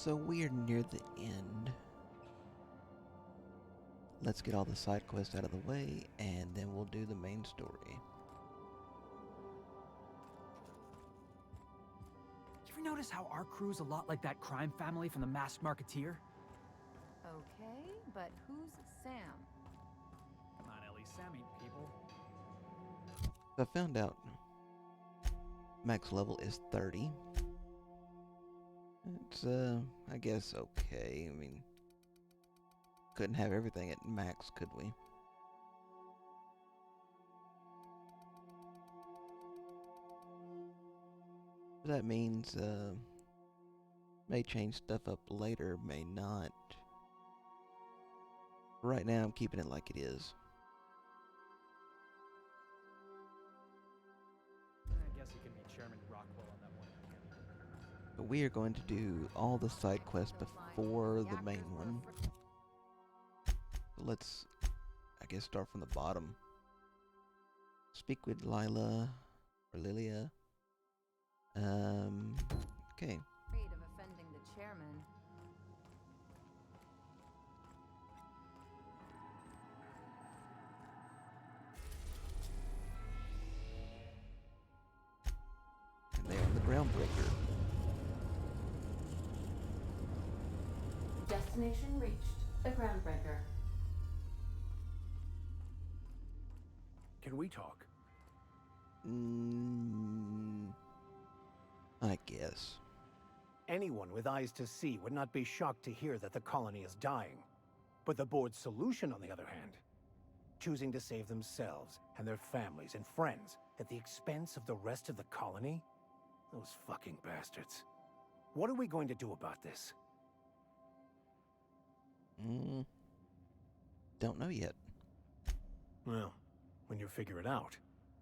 So we're near the end. Let's get all the side quests out of the way, and then we'll do the main story. You ever notice how our crew's a lot like that crime family from The Masked Marketeer? Okay, but who's Sam? Come on, Ellie, Sam ain't people. I found out max level is 30. It's, I guess okay. I mean, couldn't have everything at max, could we? That means, may change stuff up later, may not. Right now, I'm keeping it like it is. I guess you can be Chairman Rockwell on that one. But we are going to do all the side quests before the main one. So let's, I guess, start from the bottom. Speak with Lila or Lilia. Okay. Afraid of offending the chairman. And they're on the groundbreaker. Destination reached. The groundbreaker. Can we talk? I guess. Anyone with eyes to see would not be shocked to hear that the colony is dying. But the board's solution, on the other hand, choosing to save themselves and their families and friends at the expense of the rest of the colony? Those fucking bastards. What are we going to do about this? Don't know yet. Well, when you figure it out,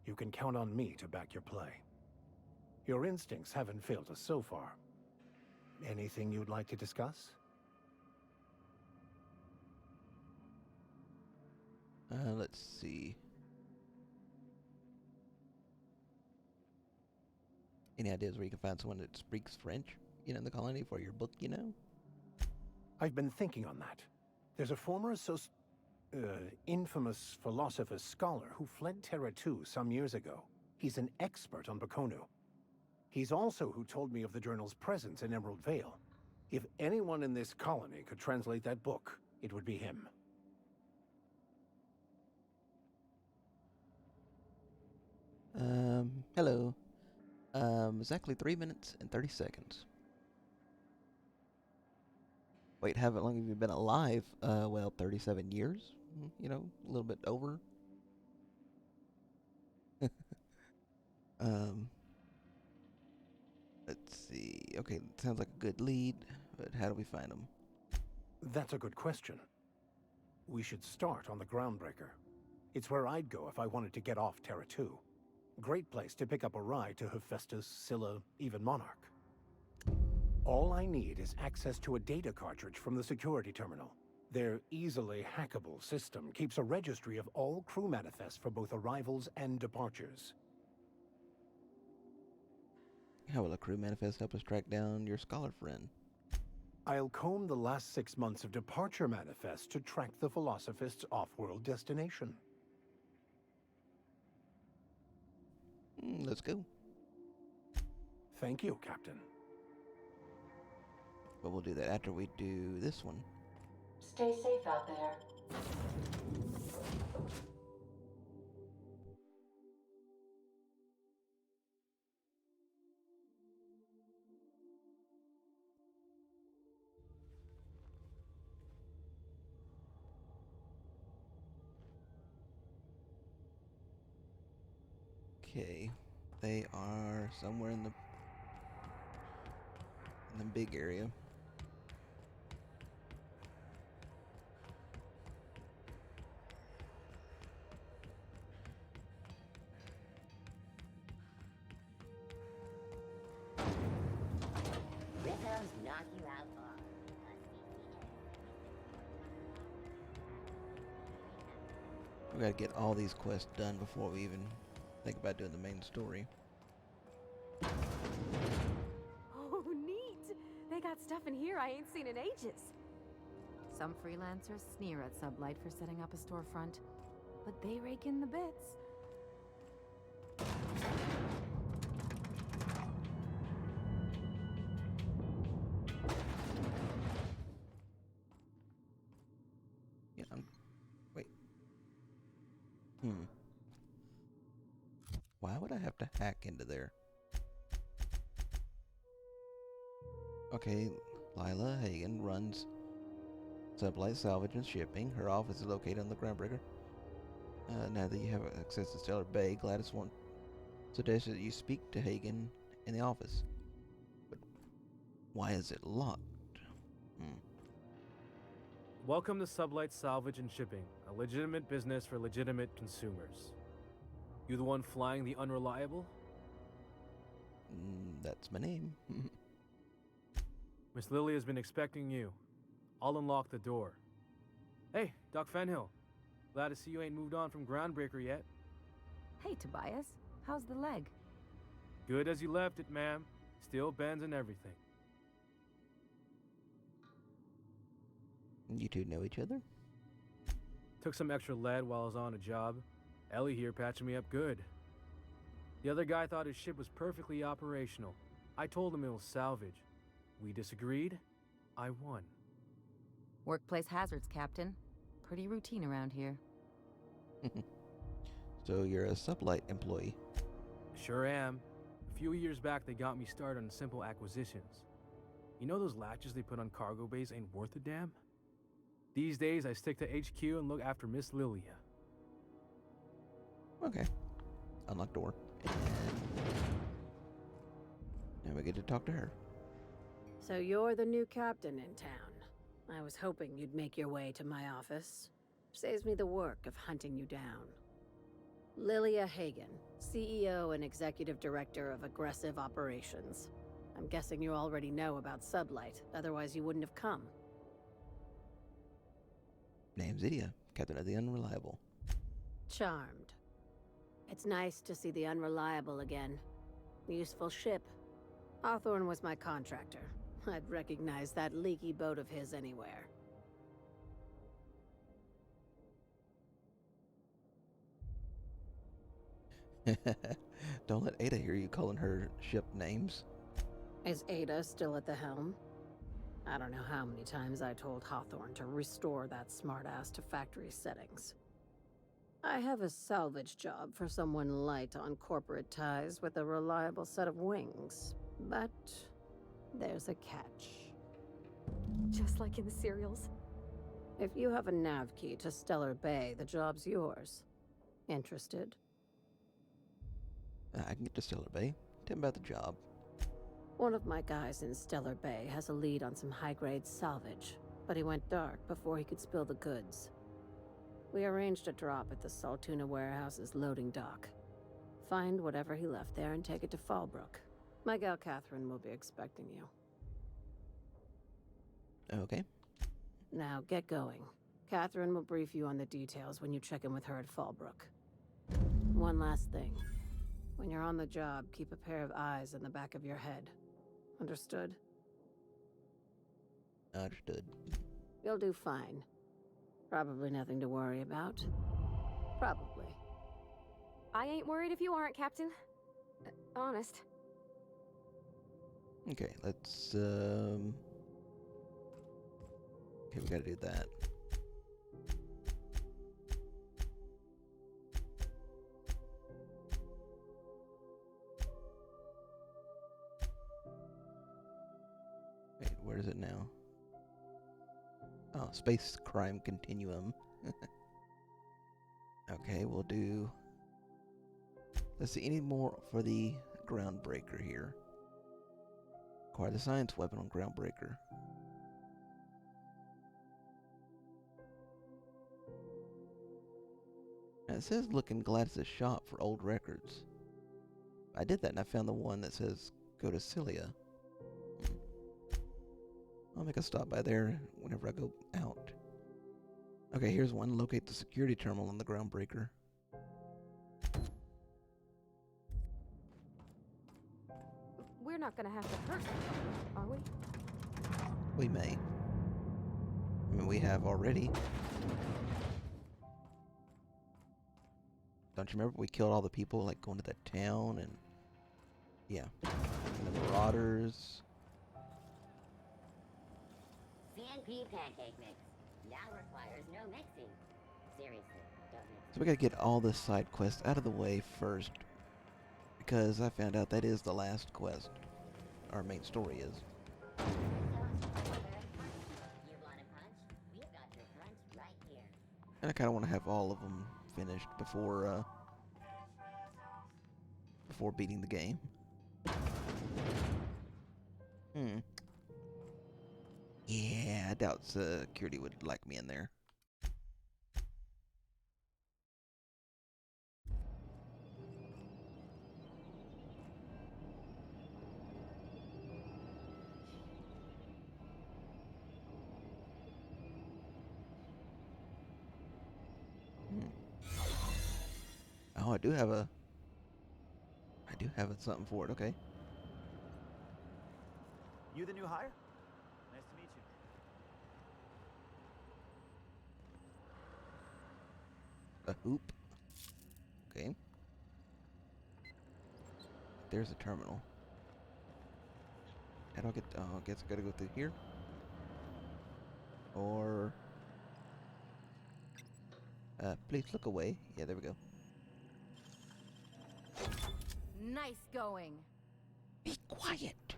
you can count on me to back your play. Your instincts haven't failed us so far. Anything you'd like to discuss? Let's see. Any ideas where you can find someone that speaks French, in the colony for your book, I've been thinking on that. There's a former infamous philosopher scholar who fled Terra 2 some years ago. He's an expert on Bakonu. He's also who told me of the journal's presence in Emerald Vale. If anyone in this colony could translate that book, it would be him. Hello. Exactly 3 minutes and 30 seconds. Wait, how long have you been alive? Well, 37 years? A little bit over. Let's see. Okay, sounds like a good lead, but how do we find them? That's a good question. We should start on the Groundbreaker. It's where I'd go if I wanted to get off Terra 2. Great place to pick up a ride to Hephaestus, Scylla, even Monarch. All I need is access to a data cartridge from the security terminal. Their easily hackable system keeps a registry of all crew manifests for both arrivals and departures. How will a crew manifest help us track down your scholar friend? I'll comb the last 6 months of departure manifests to track the Philosophist's off-world destination. Let's go. Thank you, Captain. But we'll do that after we do this one. Stay safe out there. Okay, they are somewhere in the big area. Rhythms knock you out hard. We gotta get all these quests done before we even think about doing the main story. Oh, neat! They got got stuff in here I ain't seen in ages. Some freelancers sneer at Sublight for setting up a storefront, but they rake in the bits. Yeah, wait. Why would I have to hack into there? Okay, Lila Hagen runs Sublight Salvage and Shipping. Her office is located on the Groundbreaker. Now that you have access to Stellar Bay, Gladys suggested that you speak to Hagen in the office. But why is it locked? Welcome to Sublight Salvage and Shipping, a legitimate business for legitimate consumers. You the one flying the Unreliable? That's my name. Miss Lily has been expecting you. I'll unlock the door. Hey, Doc Fenhill. Glad to see you ain't moved on from Groundbreaker yet. Hey, Tobias. How's the leg? Good as you left it, ma'am. Still bends and everything. You two know each other? Took some extra lead while I was on a job. Ellie here patching me up good. The other guy thought his ship was perfectly operational. I told him it was salvage. We disagreed. I won. Workplace hazards, Captain. Pretty routine around here. So you're a Sublight employee. Sure am. A few years back, they got me started on simple acquisitions. You know those latches they put on cargo bays ain't worth a damn? These days, I stick to HQ and look after Miss Lilia. Okay. Unlock door. And now we get to talk to her. So you're the new captain in town. I was hoping you'd make your way to my office. Saves me the work of hunting you down. Lilia Hagen, CEO and Executive Director of Aggressive Operations. I'm guessing you already know about Sublight, otherwise you wouldn't have come. Name's Nvidia, Captain of the Unreliable. Charmed. It's nice to see the Unreliable again. Useful ship. Hawthorne was my contractor. I'd recognize that leaky boat of his anywhere. Don't let Ada hear you calling her ship names. Is Ada still at the helm? I don't know how many times I told Hawthorne to restore that smartass to factory settings. I have a salvage job for someone light on corporate ties with a reliable set of wings, but there's a catch. Just like in the serials. If you have a nav key to Stellar Bay, the job's yours. Interested? I can get to Stellar Bay. Tell me about the job. One of my guys in Stellar Bay has a lead on some high-grade salvage, but he went dark before he could spill the goods. We arranged a drop at the Saltuna warehouse's loading dock. Find whatever he left there and take it to Fallbrook. My gal Catherine will be expecting you. Okay. Now get going. Catherine will brief you on the details when you check in with her at Fallbrook. One last thing. When you're on the job, keep a pair of eyes in the back of your head. Understood? Understood. You'll do fine. Probably nothing to worry about. Probably. I ain't worried if you aren't, Captain. Honest. Okay, let's, okay, we gotta do that. Wait, where is it now? Oh, Space Crime Continuum. Okay, we'll do... Let's see, any more for the Groundbreaker here. Acquire the science weapon on Groundbreaker. Now it says look in Gladys' shop for old records. I did that and I found the one that says go to Cilia. I'll make a stop by there whenever I go out. Okay, here's one. Locate the security terminal on the Groundbreaker. We're not gonna have to hurt you, are we? We may. I mean, we have already. Don't you remember we killed all the people, like, going to that town and... Yeah. And the marauders. CNP pancake mix. Now requires no mixing. Seriously, don't mix. So we gotta get all the side quests out of the way first. Because I found out that is the last quest. Our main story is. You want a punch? We've got your punch right here. And I kinda wanna have all of them finished before beating the game. Yeah, I doubt security would like me in there. Oh, I do have something for it, okay. You the new hire? Nice to meet you. A hoop. Okay. There's a terminal. How do I get... Oh, I guess I gotta go through here. Or... please look away. Yeah, there we go. Nice going. Be quiet.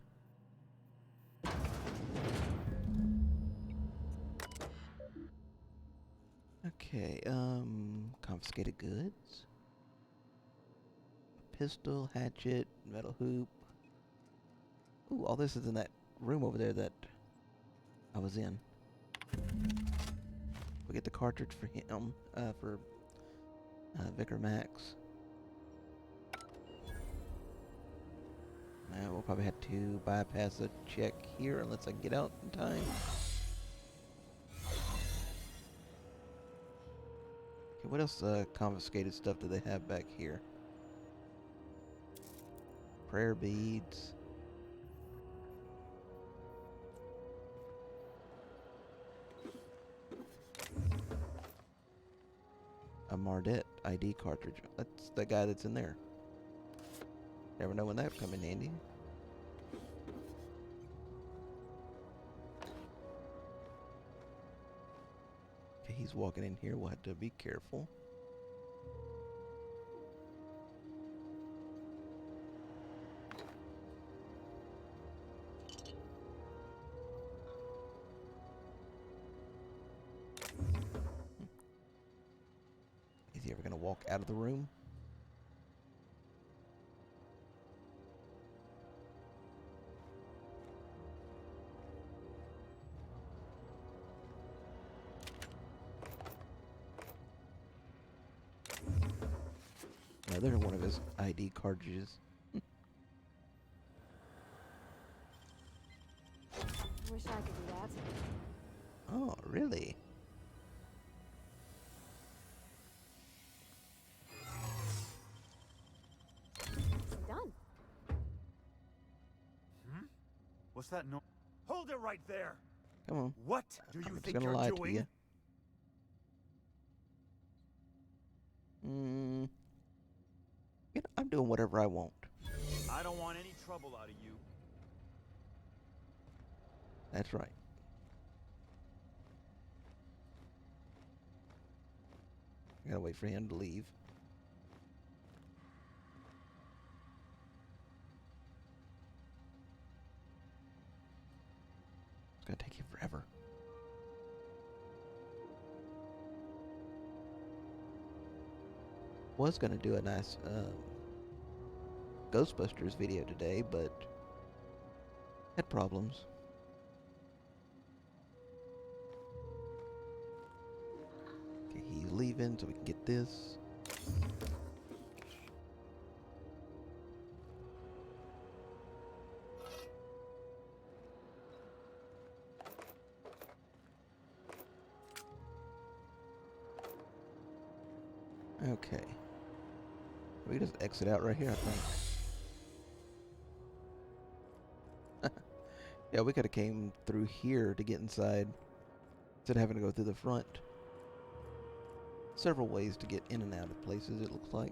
Okay, confiscated goods. A pistol, hatchet, metal hoop. Ooh, all this is in that room over there that I was in. We get the cartridge for him, for Vicar Max. We'll probably have to bypass a check here unless I can get out in time. Okay, what else confiscated stuff do they have back here? Prayer beads. A Mardet ID cartridge. That's the guy that's in there. Never know when that would come in handy. Okay, he's walking in here. We'll have to be careful. Is he ever gonna walk out of the room? Another one of his ID cartridges. Wish I could do that. Oh, really? Done. What's that no? Hold it right there! Come on. What do I'm you just think gonna you're lie to doing? you. You know, I'm doing whatever I want. I don't want any trouble out of you. That's right. I gotta wait for him to leave. It's gonna take you forever. Was gonna do a nice Ghostbusters video today, but had problems. Okay, he's leaving, so we can get this. Okay. We can just exit out right here, I think. Yeah, we could have came through here to get inside instead of having to go through the front. Several ways to get in and out of places, it looks like.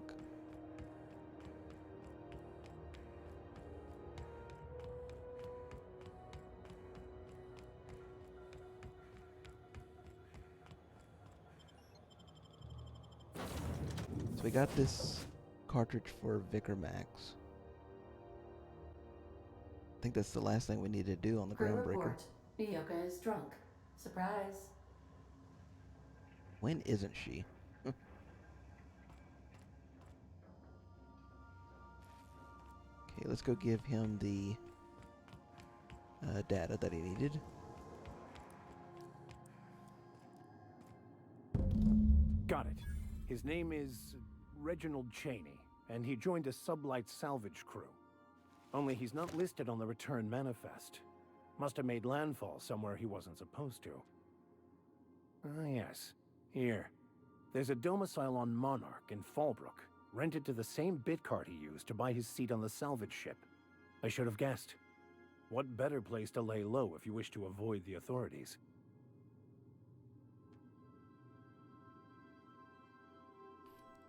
So we got this cartridge for Vicar Max. I think that's the last thing we need to do on the Crew Groundbreaker. report. Nyoka is drunk. Surprise. When isn't she? Okay, let's go give him the data that he needed. Got it. His name is Reginald Cheney, and he joined a sublight salvage crew. Only he's not listed on the return manifest. Must have made landfall somewhere he wasn't supposed to. Ah, yes. Here. There's a domicile on Monarch in Fallbrook, rented to the same bit cart he used to buy his seat on the salvage ship. I should have guessed. What better place to lay low if you wish to avoid the authorities?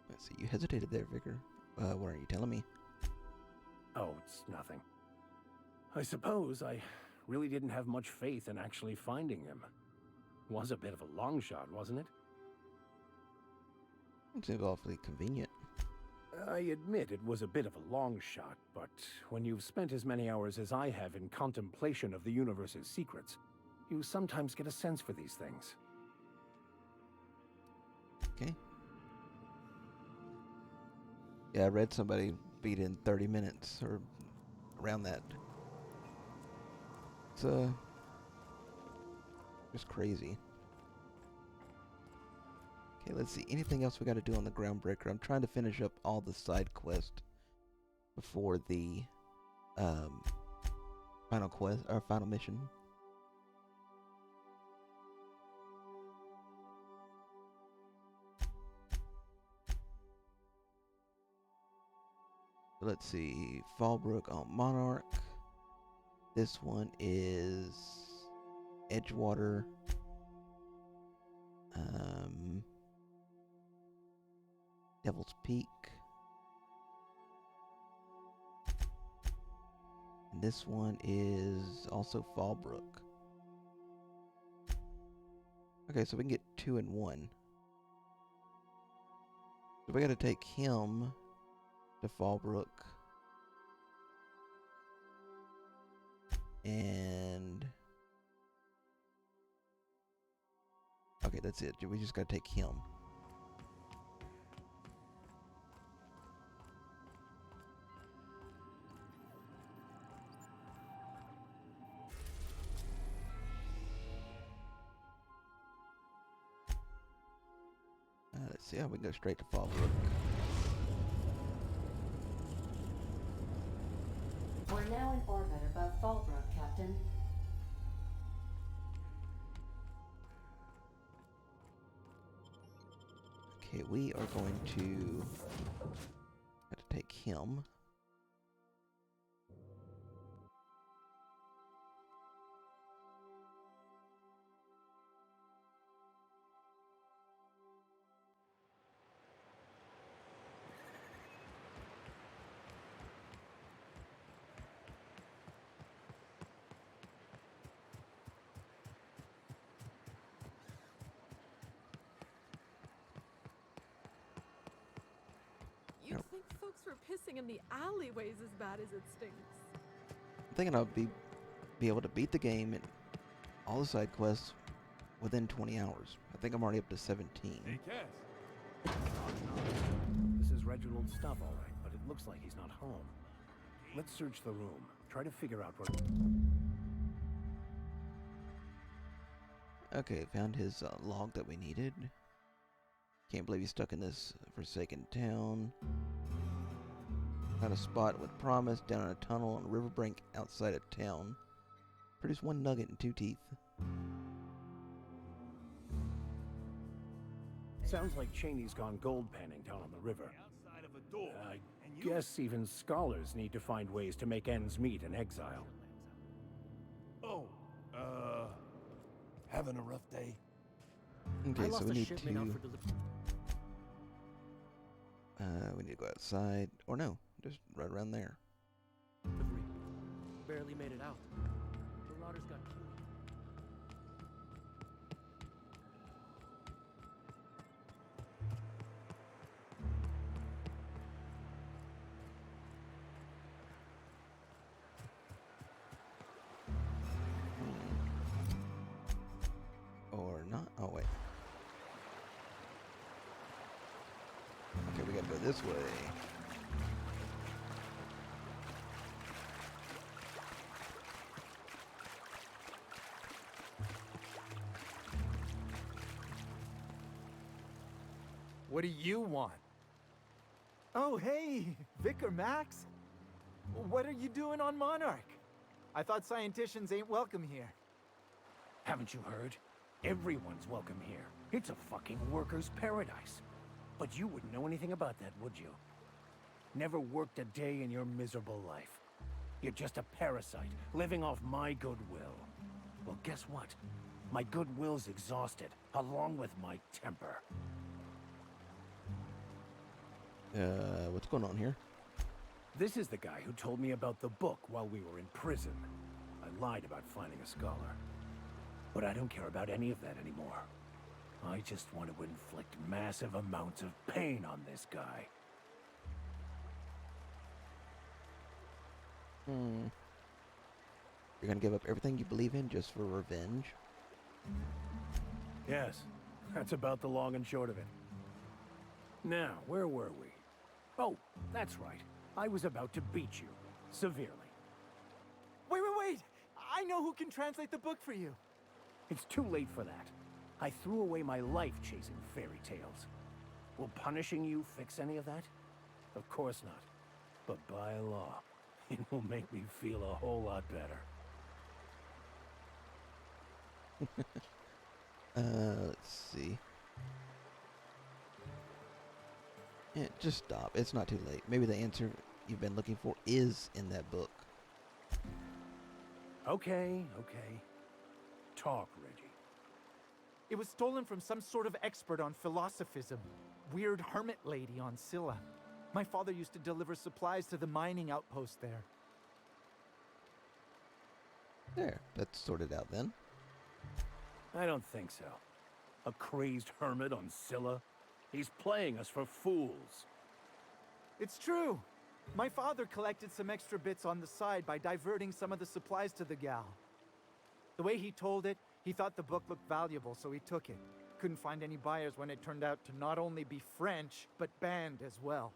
Let's see, you hesitated there, Vicar. What are you telling me? Oh, it's nothing. I suppose I really didn't have much faith in actually finding him. Was a bit of a long shot, wasn't it? It seems awfully convenient. I admit it was a bit of a long shot, but when you've spent as many hours as I have in contemplation of the universe's secrets, you sometimes get a sense for these things. Okay. Yeah, I read somebody beat in 30 minutes, or around that. It's, just crazy. Okay, let's see. Anything else we got to do on the Groundbreaker? I'm trying to finish up all the side quests before the final quest or final mission. Let's see. Fallbrook on Monarch. This one is Edgewater. Devil's Peak. And this one is also Fallbrook. Okay, so we can get 2 in 1. So we gotta take him to Fallbrook. And okay, that's it. We just gotta take him. Let's see how we can go straight to Fallbrook. We're now in orbit above Fallbrook, Captain. Okay, we are going to have to take him. You'd think folks were pissing in the alleyways as bad as it stinks. I'm thinking I'll be able to beat the game and all the side quests within 20 hours. I think I'm already up to 17. Hey, Cass. This is Reginald's stuff, all right, but it looks like he's not home. Let's search the room. Try to figure out where... Okay, found his log that we needed. Can't believe he's stuck in this forsaken town. Found a spot with promise down in a tunnel on a riverbank outside of town. Produced 1 nugget and 2 teeth. Sounds like Cheney's gone gold panning down on the river. I guess even scholars need to find ways to make ends meet in exile. Oh, having a rough day? Okay, I so lost we a need shipment out for to delivery. we need to go outside, or no, just right around there. Barely made it out. The Marauders got killed. Or not? Oh wait. Okay, we gotta go this way. What do you want? Oh, hey, Vicar Max. What are you doing on Monarch? I thought scienticians ain't welcome here. Haven't you heard? Everyone's welcome here. It's a fucking worker's paradise. But you wouldn't know anything about that, would you? Never worked a day in your miserable life. You're just a parasite, living off my goodwill. Well, guess what? My goodwill's exhausted, along with my temper. What's going on here? This is the guy who told me about the book while we were in prison. I lied about finding a scholar. But I don't care about any of that anymore. I just want to inflict massive amounts of pain on this guy. You're gonna give up everything you believe in just for revenge? Yes, that's about the long and short of it. Now, where were we? Oh, that's right. I was about to beat you. Severely. Wait! I know who can translate the book for you. It's too late for that. I threw away my life chasing fairy tales. Will punishing you fix any of that? Of course not. But by law, it will make me feel a whole lot better. Let's see. Yeah, just stop. It's not too late. Maybe the answer you've been looking for is in that book. Okay. Talk, Reggie. It was stolen from some sort of expert on philosophism. Weird hermit lady on Scylla. My father used to deliver supplies to the mining outpost there. There, that's sorted out then. I don't think so. A crazed hermit on Scylla? He's playing us for fools. It's true. My father collected some extra bits on the side by diverting some of the supplies to the gal. The way he told it, he thought the book looked valuable, so he took it. Couldn't find any buyers when it turned out to not only be French, but banned as well.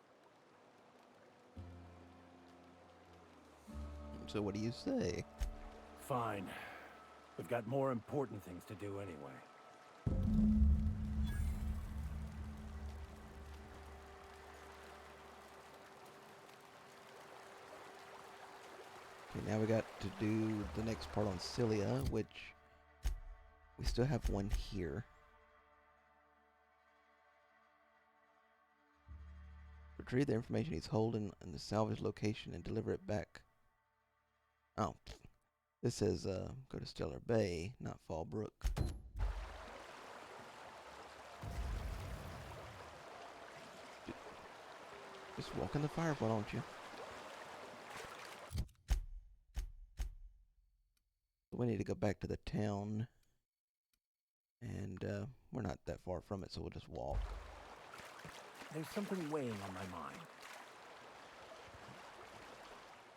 So what do you say? Fine. We've got more important things to do anyway. Okay, now we got to do the next part on Cilia, which we still have one here. Retrieve the information he's holding in the salvage location and deliver it back. Oh, this says go to Stellar Bay, not Fallbrook. Just walk in the fire, why don't you? We need to go back to the town, and we're not that far from it, so we'll just walk. There's something weighing on my mind.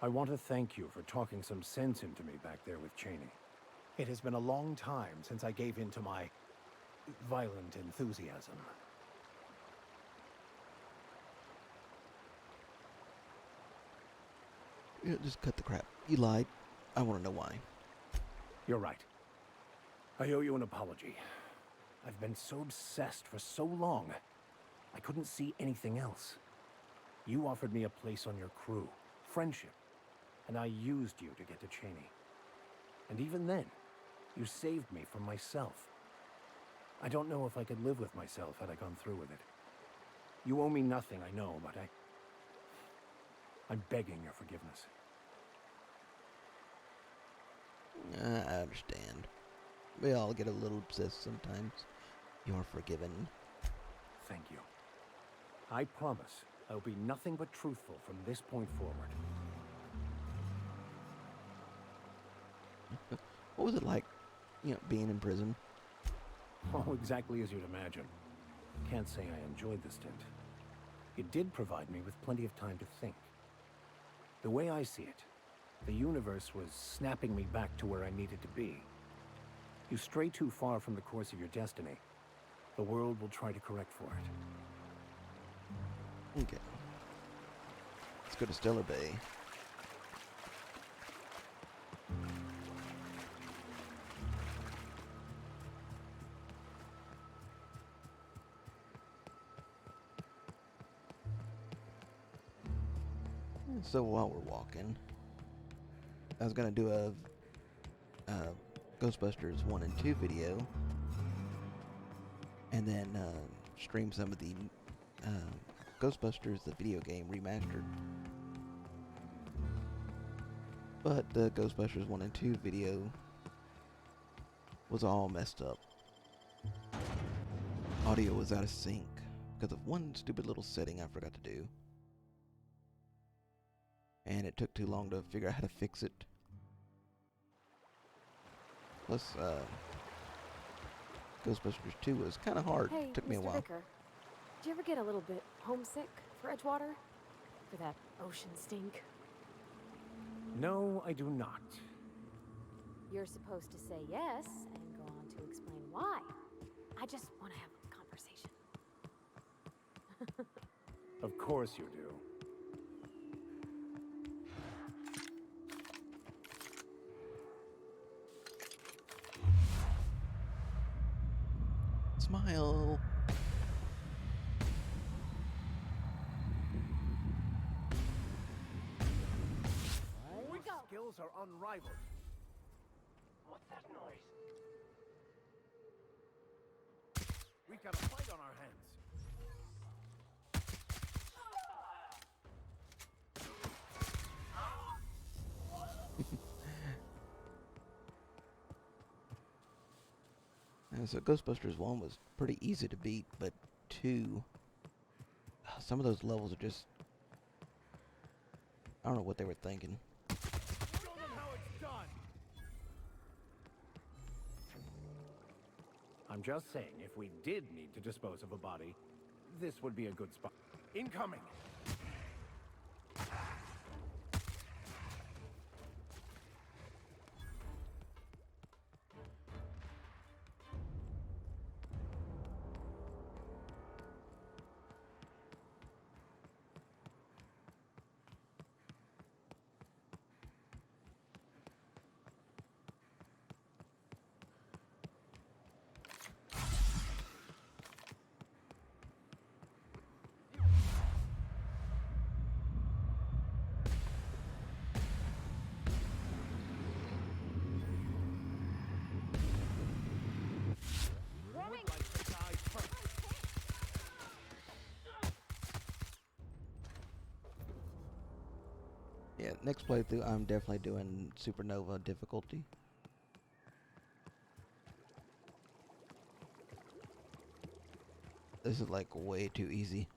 I want to thank you for talking some sense into me back there with Cheney. It has been a long time since I gave in to my violent enthusiasm. Yeah, just cut the crap. You lied. I want to know why. You're right. I owe you an apology. I've been so obsessed for so long, I couldn't see anything else. You offered me a place on your crew, friendship, and I used you to get to Cheney. And even then, you saved me from myself. I don't know if I could live with myself had I gone through with it. You owe me nothing, I know, but I'm begging your forgiveness. I understand. We all get a little obsessed sometimes. You're forgiven. Thank you. I promise I'll be nothing but truthful from this point forward. What was it like, being in prison? Oh, exactly as you'd imagine. Can't say I enjoyed the stint. It did provide me with plenty of time to think. The way I see it, the universe was snapping me back to where I needed to be. You stray too far from the course of your destiny, the world will try to correct for it. Okay. Let's go to Stellar Bay. So while we're walking, I was gonna do a Ghostbusters 1 and 2 video, and then stream some of the Ghostbusters, the video game, remastered. But the Ghostbusters 1 and 2 video was all messed up. Audio was out of sync because of one stupid little setting I forgot to do. And it took too long to figure out how to fix it. Plus, Ghostbusters 2 was kind of hard. Hey, Took me a Mr. while. Vicker, do you ever get a little bit homesick for Edgewater? For that ocean stink? No, I do not. You're supposed to say yes and go on to explain why. I just want to have a conversation. Of course you do. Smile. Your skills are unrivaled. What's that noise? We've got a fight on our hands. So Ghostbusters 1 was pretty easy to beat, but 2, some of those levels are just, I don't know what they were thinking. Show them how it's done. I'm just saying, if we did need to dispose of a body, this would be a good spot. Incoming! Yeah, next playthrough I'm definitely doing Supernova difficulty. This is like way too easy.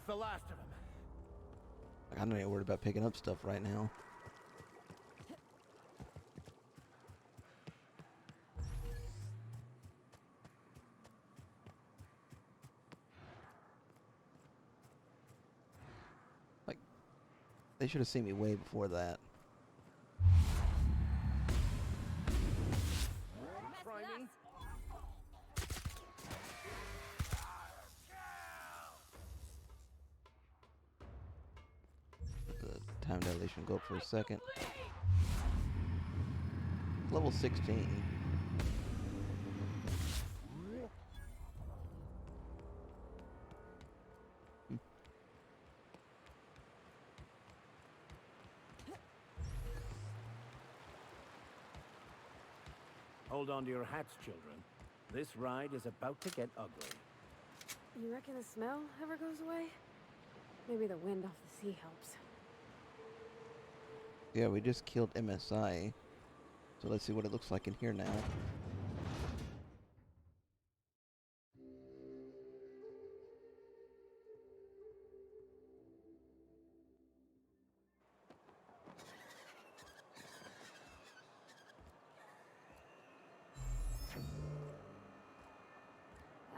The last of them. Like, I'm not even worried about picking up stuff right now. Like, they should have seen me way before that. Try me? population go up for a second. Level 16. Hold on to your hats, children. This ride is about to get ugly. You reckon the smell ever goes away? Maybe the wind off the sea helps. Yeah, we just killed MSI. So let's see what it looks like in here now.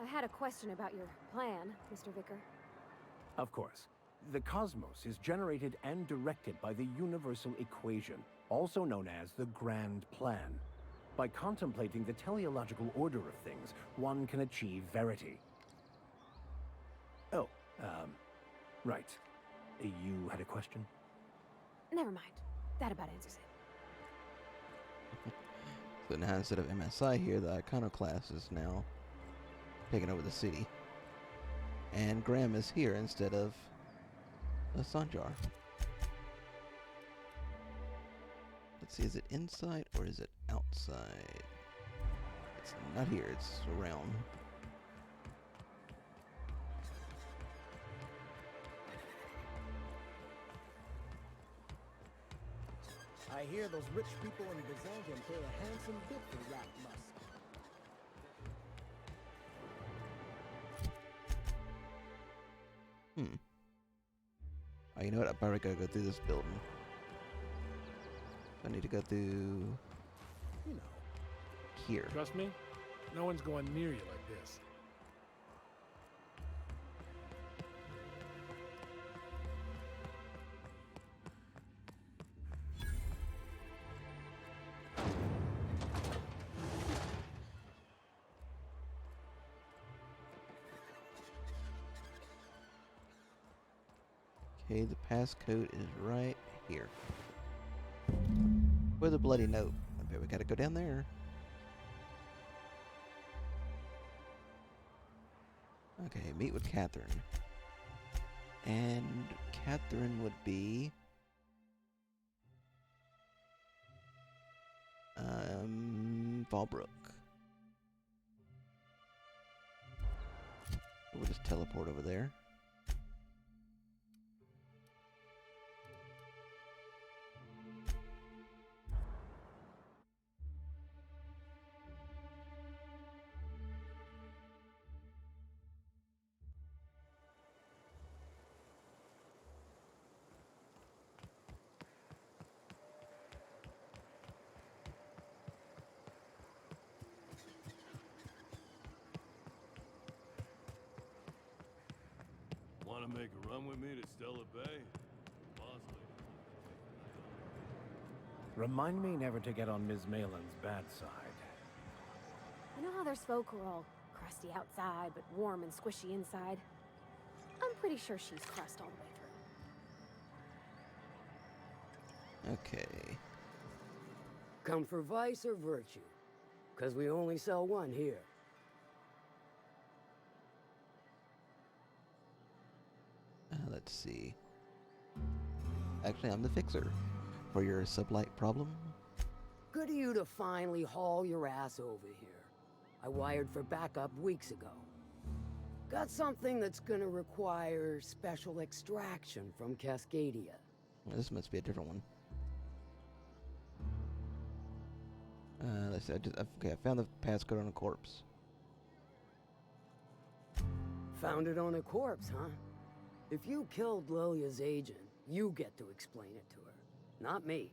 I had a question about your plan, Mr. Vicker. Of course. The cosmos is generated and directed by the universal equation, also known as the Grand Plan. By contemplating the teleological order of things, one can achieve verity. Oh, right. You had a question? Never mind. That about answers it. So now instead of MSI here, the Iconoclast is now taking over the city. And Graham is here instead of Sanjar. Let's see, is it inside or is it outside? It's not here, it's around. I hear those rich people in Byzantium pay a handsome bit for rat musk. Oh, you know what? I probably gotta go through this building. I need to go through You know. here. Trust me, no one's going near you like this. Okay, the passcode is right here. With a bloody note. I bet we gotta go down there. Okay, meet with Catherine. And Catherine would be... Fallbrook. We'll just teleport over there. Want to make a run with me to Stella Bay? Bosley. Remind me never to get on Ms. Malin's bad side. You know how there's folk who are all crusty outside, but warm and squishy inside? I'm pretty sure she's crust all the way through. Okay. Come for vice or virtue? 'Cause we only sell one here. Let's see. Actually, I'm the fixer for your sublight problem. Good of you to finally haul your ass over here. I wired for backup weeks ago. Got something that's gonna require special extraction from Cascadia. This must be a different one. Let's see. Okay, I found the passcode on a corpse. Found it on a corpse, huh? If you killed Lilia's agent, you get to explain it to her, not me.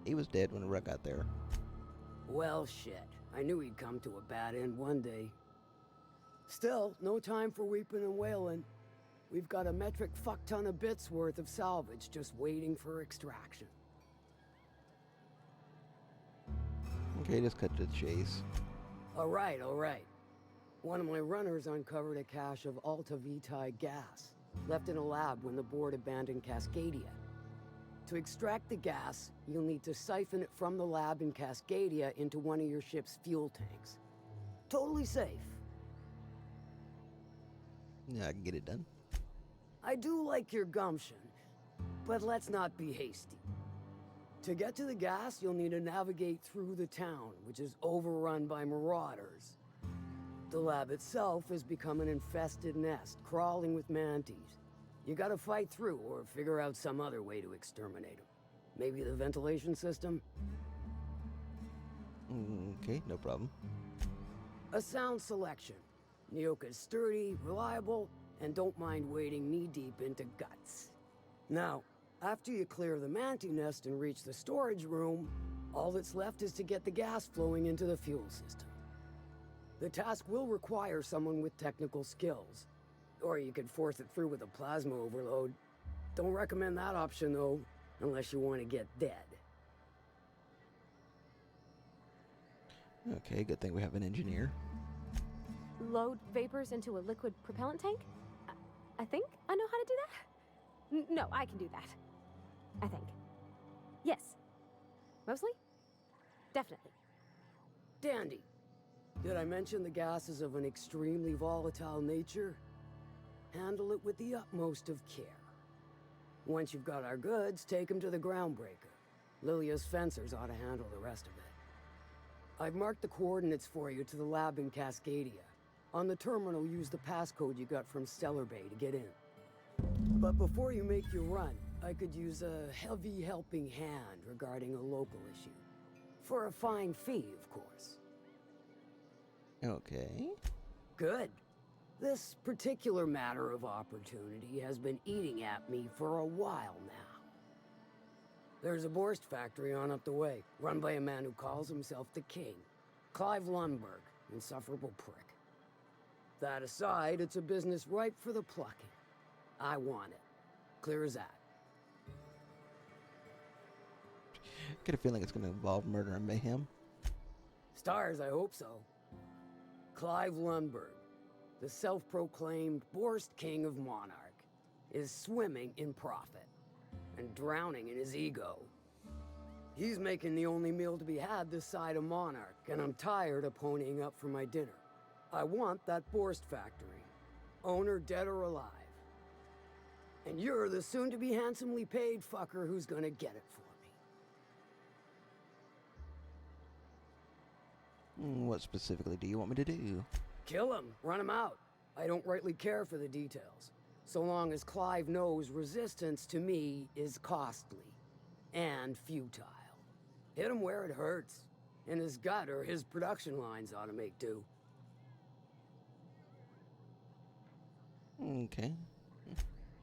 He was dead when I got there. Well, shit. I knew he'd come to a bad end one day. Still, no time for weeping and wailing. We've got a metric fuck-ton of bits worth of salvage just waiting for extraction. Okay, just cut to the chase. All right, all right. One of my runners uncovered a cache of Alta Vitae gas, left in a lab when the board abandoned Cascadia. To extract the gas, you'll need to siphon it from the lab in Cascadia into one of your ship's fuel tanks. Totally safe. Yeah, I can get it done. I do like your gumption, but let's not be hasty. To get to the gas, you'll need to navigate through the town, which is overrun by marauders. The lab itself has become an infested nest, crawling with mantis. You gotta fight through or figure out some other way to exterminate them. Maybe the ventilation system? Okay, no problem. A sound selection. Nyoka's sturdy, reliable, and don't mind wading knee-deep into guts. Now, after you clear the manti nest and reach the storage room, all that's left is to get the gas flowing into the fuel system. The task will require someone with technical skills. Or you could force it through with a plasma overload. Don't recommend that option, though, unless you want to get dead. Okay, good thing we have an engineer. Load vapors into a liquid propellant tank? I think I know how to do that. No, I can do that. I think. Yes. Mostly? Definitely. Dandy. Did I mention the gas is of an extremely volatile nature? Handle it with the utmost of care. Once you've got our goods, take them to the groundbreaker. Lilia's fencers ought to handle the rest of it. I've marked the coordinates for you to the lab in Cascadia. On the terminal, use the passcode you got from Stellar Bay to get in. But before you make your run, I could use a heavy helping hand regarding a local issue. For a fine fee, of course. Okay. Good. This particular matter of opportunity has been eating at me for a while now. There's a Borst factory on up the way, run by a man who calls himself the King. Clive Lundberg, insufferable prick. That aside, it's a business ripe for the plucking. I want it. Clear as that. Get a feeling it's going to involve murder and mayhem. Stars, I hope so. Clive Lundberg, the self-proclaimed Borst King of Monarch, is swimming in profit and drowning in his ego. He's making the only meal to be had this side of Monarch, and I'm tired of ponying up for my dinner. I want that Borst factory, owner dead or alive. And you're the soon-to-be handsomely paid fucker who's gonna get it for me. What specifically do you want me to do? Kill him, run him out. I don't rightly care for the details, so long as Clive knows resistance to me is costly and futile. Hit him where it hurts. In his gut or his production lines ought to make do. Okay.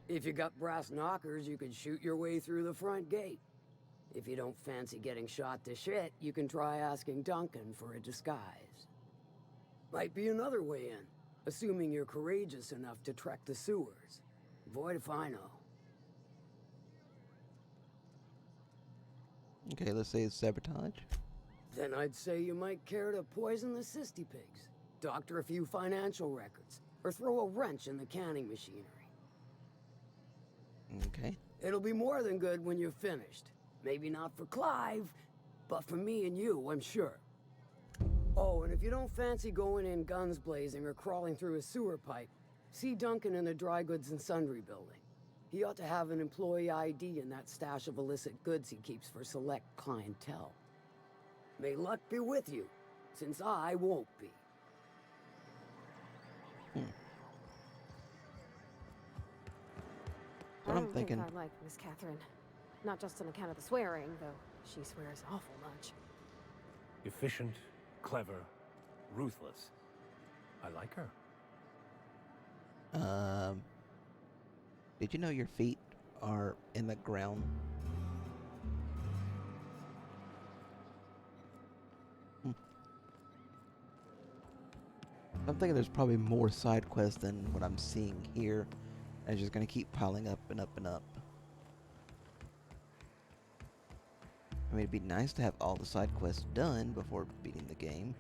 If you got brass knockers, you could shoot your way through the front gate. If you don't fancy getting shot to shit, you can try asking Duncan for a disguise. Might be another way in, assuming you're courageous enough to trek the sewers. Void if I know. Okay, let's say it's sabotage. Then I'd say you might care to poison the cysty pigs, doctor a few financial records, or throw a wrench in the canning machinery. Okay. It'll be more than good when you're finished. Maybe not for Clive, but for me and you, I'm sure. Oh, and if you don't fancy going in guns blazing or crawling through a sewer pipe, see Duncan in the dry goods and sundry building. He ought to have an employee ID in that stash of illicit goods he keeps for select clientele. May luck be with you, since I won't be. What I'm thinking. I like Miss Catherine. Not just on account of the swearing, though she swears awful much. Efficient, clever, ruthless. I like her. Did you know your feet are in the ground? I'm thinking there's probably more side quests than what I'm seeing here. And it's just gonna keep piling up and up and up. I mean, it'd be nice to have all the side quests done before beating the game.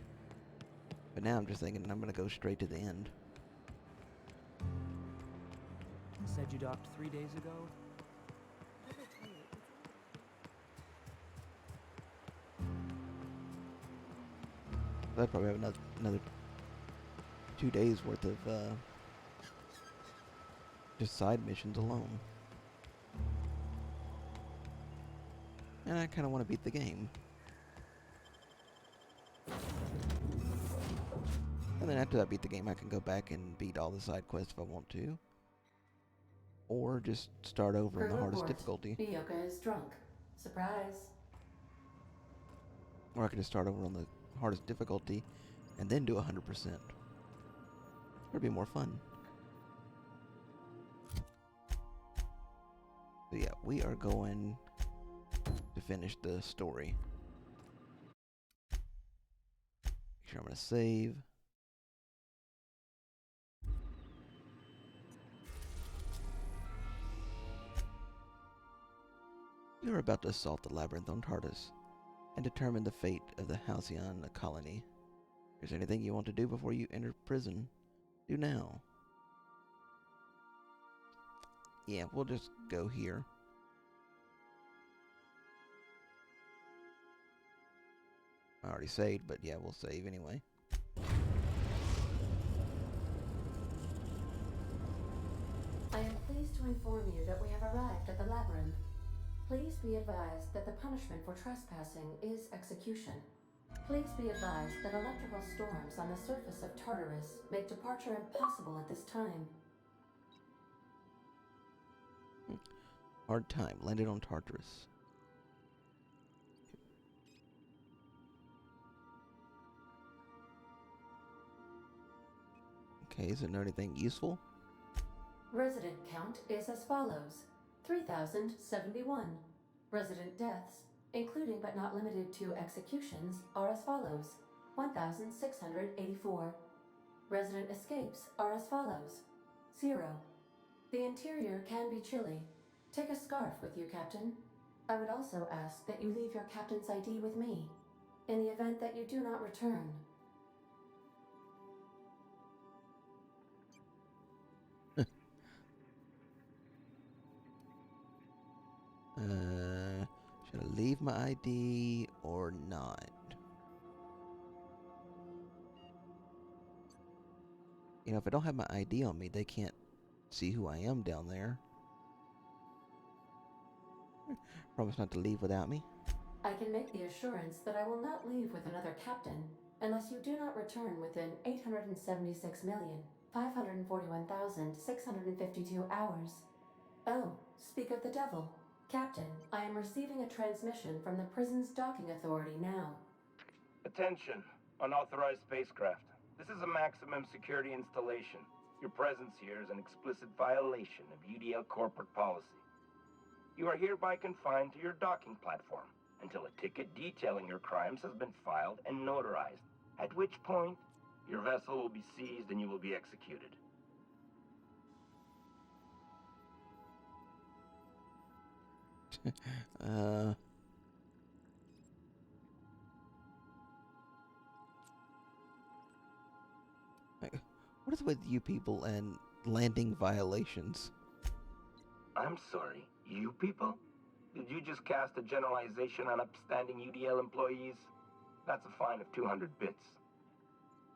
But now I'm just thinking I'm gonna go straight to the end. Said you docked 3 days ago? I'd probably have another 2 days worth of just side missions alone. And I kind of want to beat the game. And then after I beat the game, I can go back and beat all the side quests if I want to. Or just start over on the hardest difficulty. Bioka is drunk. Surprise. Or I could just start over on the hardest difficulty and then do 100%. It'd be more fun. So yeah, we are going to finish the story. Make sure I'm going to save. We are about to assault the labyrinth on Tartarus and determine the fate of the Halcyon colony. If there's anything you want to do before you enter prison, do now. Yeah, we'll just go here. I already saved, but yeah, we'll save anyway. I am pleased to inform you that we have arrived at the labyrinth. Please be advised that the punishment for trespassing is execution. Please be advised that electrical storms on the surface of Tartarus make departure impossible at this time. Hard time. Landed on Tartarus. Okay, is there anything useful? Resident count is as follows: 3,071. Resident deaths, including but not limited to executions, are as follows: 1,684. Resident escapes are as follows: 0. The interior can be chilly. Take a scarf with you, Captain. I would also ask that you leave your captain's ID with me, in the event that you do not return. Should I leave my ID or not? You know, if I don't have my ID on me, they can't see who I am down there. Promise not to leave without me. I can make the assurance that I will not leave with another captain unless you do not return within 876,541,652 hours. Oh, speak of the devil. Captain, I am receiving a transmission from the prison's docking authority now. Attention, unauthorized spacecraft. This is a maximum security installation. Your presence here is an explicit violation of UDL corporate policy. You are hereby confined to your docking platform until a ticket detailing your crimes has been filed and notarized, at which point your vessel will be seized and you will be executed. What is with you people and landing violations? I'm sorry, you people? Did you just cast a generalization on upstanding UDL employees? That's a fine of 200 bits.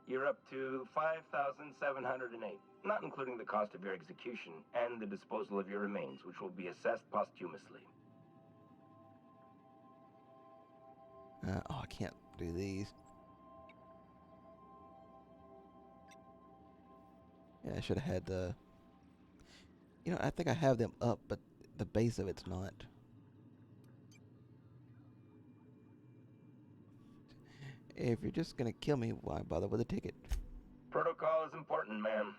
You're up to 5,708, not including the cost of your execution and the disposal of your remains, which will be assessed posthumously. Oh, I can't do these. Yeah, I should have had the... You know, I think I have them up, but the base of it's not. If you're just gonna kill me, why bother with a ticket? Protocol is important, ma'am.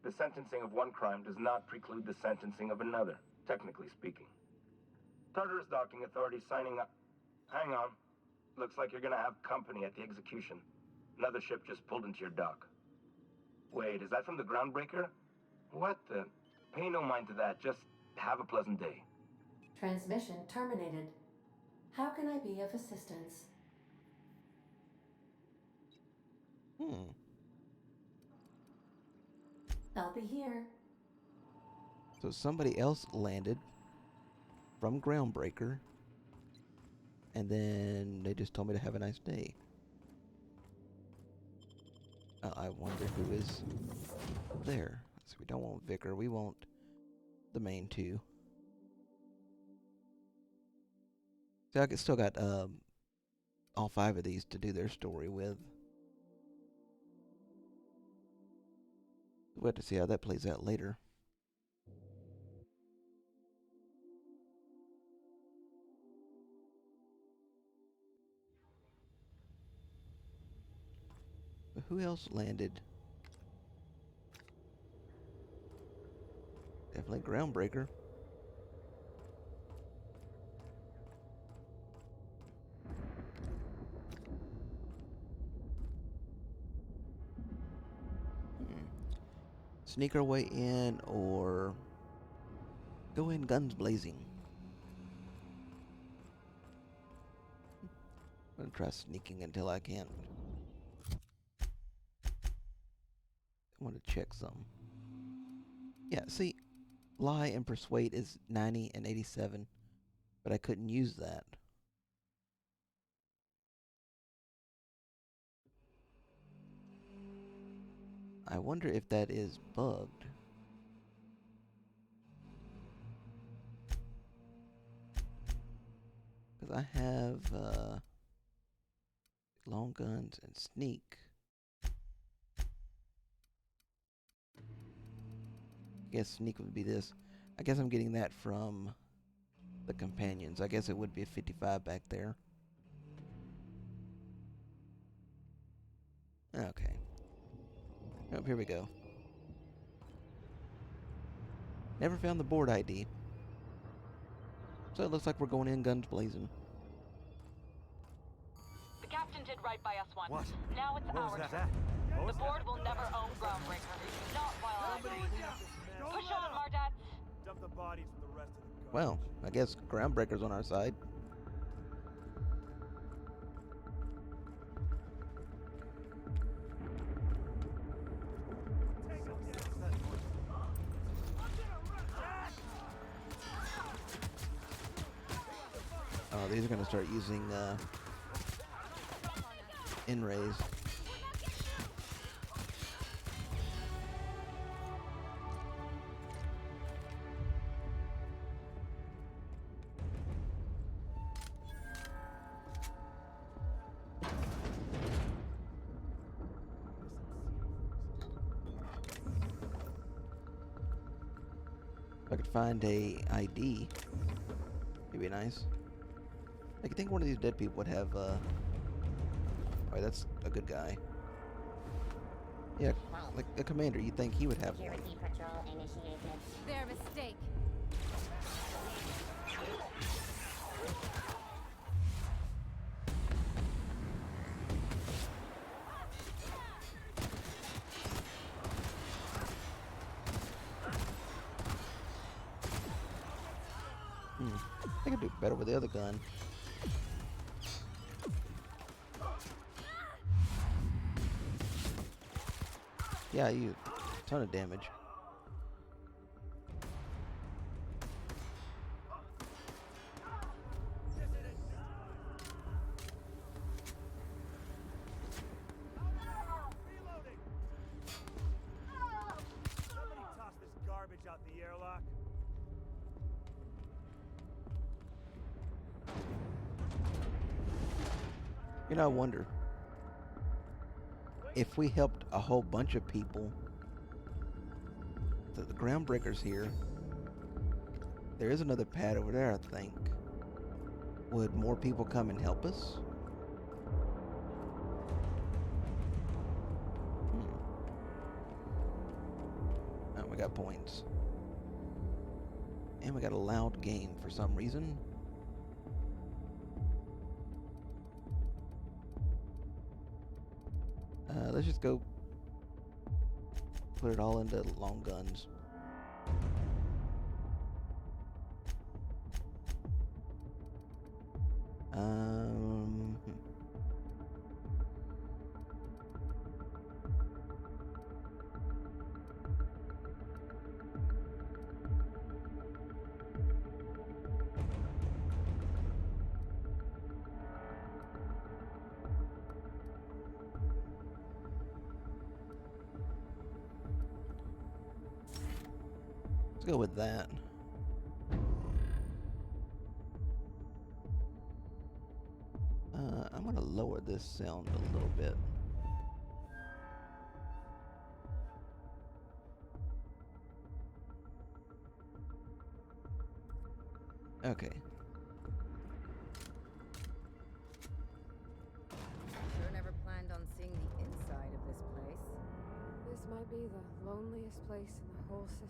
The sentencing of one crime does not preclude the sentencing of another, technically speaking. Tartarus Docking Authority signing up. Hang on. Looks like you're gonna have company at the execution. Another ship just pulled into your dock. Wait, is that from the Groundbreaker? What the? Pay no mind to that. Just have a pleasant day. Transmission terminated. How can I be of assistance? I'll be here. So somebody else landed from Groundbreaker, and then they just told me to have a nice day. I wonder who is there. So we don't want Vicar. We want the main two. So I still got all 5 of these to do their story with. We'll have to see how that plays out later. But who else landed? Definitely Groundbreaker. Sneak our way in or go in guns blazing. I'm gonna try sneaking until I can't. I want to check some. Yeah, see, lie and persuade is 90 and 87, but I couldn't use that. I wonder if that is bugged. Because I have long guns and sneak. I guess sneak would be this. I guess I'm getting that from the companions. I guess it would be a 55 back there. Okay. Oh, here we go. Never found the board ID. So it looks like we're going in guns blazing. The captain did right by us once. What? Now it's What our was turn. that? The board will never own Groundbreaker. Not while I'm here. Push on, Mardat. Dump the bodies with the rest of the Well, I guess Groundbreaker's on our side. Oh, these are going to start using in-rays. If I could find a ID, it'd be nice. I think one of these dead people would have, Alright, that's a good guy. Yeah, like a commander, you'd think he would have one. Security patrol initiated. Their mistake. I could do better with the other gun. Yeah, you a ton of damage. Somebody toss this garbage out the airlock. You know, I wonder if we helped a whole bunch of people. The Groundbreaker's here. There is another pad over there, I think. Would more people come and help us? Oh, we got points. And we got a loud game for some reason. Let's just go put it all into long guns. Um, go with that. I'm gonna lower this sound a little bit. Okay. Sure never planned on seeing the inside of this place. This might be the loneliest place in the whole system.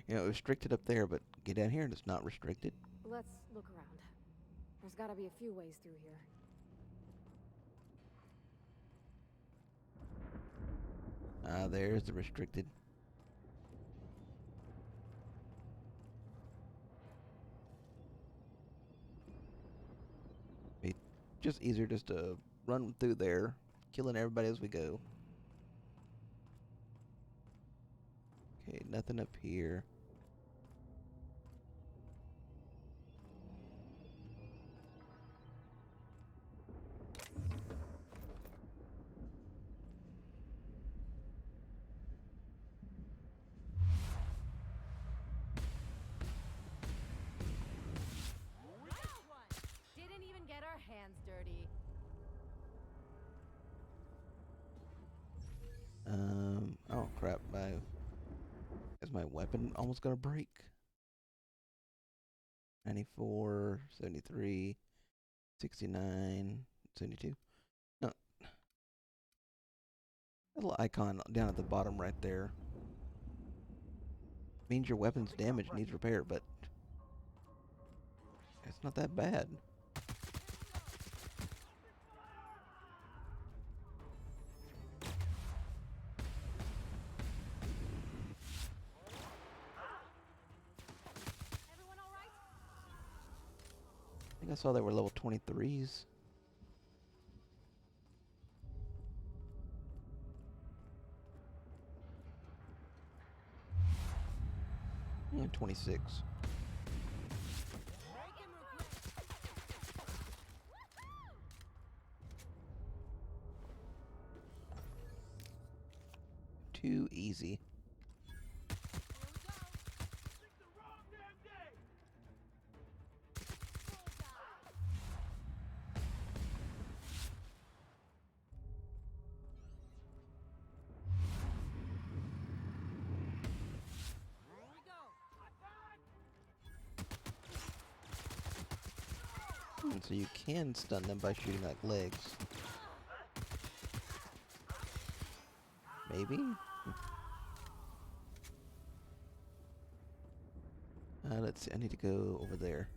You know, restricted up there, but get down here and it's not restricted. Let's look around. There's gotta be a few ways through here. Ah, there's the restricted. Be just easier just to run through there, killing everybody as we go. Okay, nothing up here. Didn't even get our hands dirty. Oh crap, is my weapon almost gonna break? 94, 73, 69, 72. No. That little icon down at the bottom right there means your weapon's damage needs repair, but it's not that bad. I think I saw they were level 23s. Yeah, 26. Too easy. So you can stun them by shooting like legs. Maybe? Let's see, I need to go over there.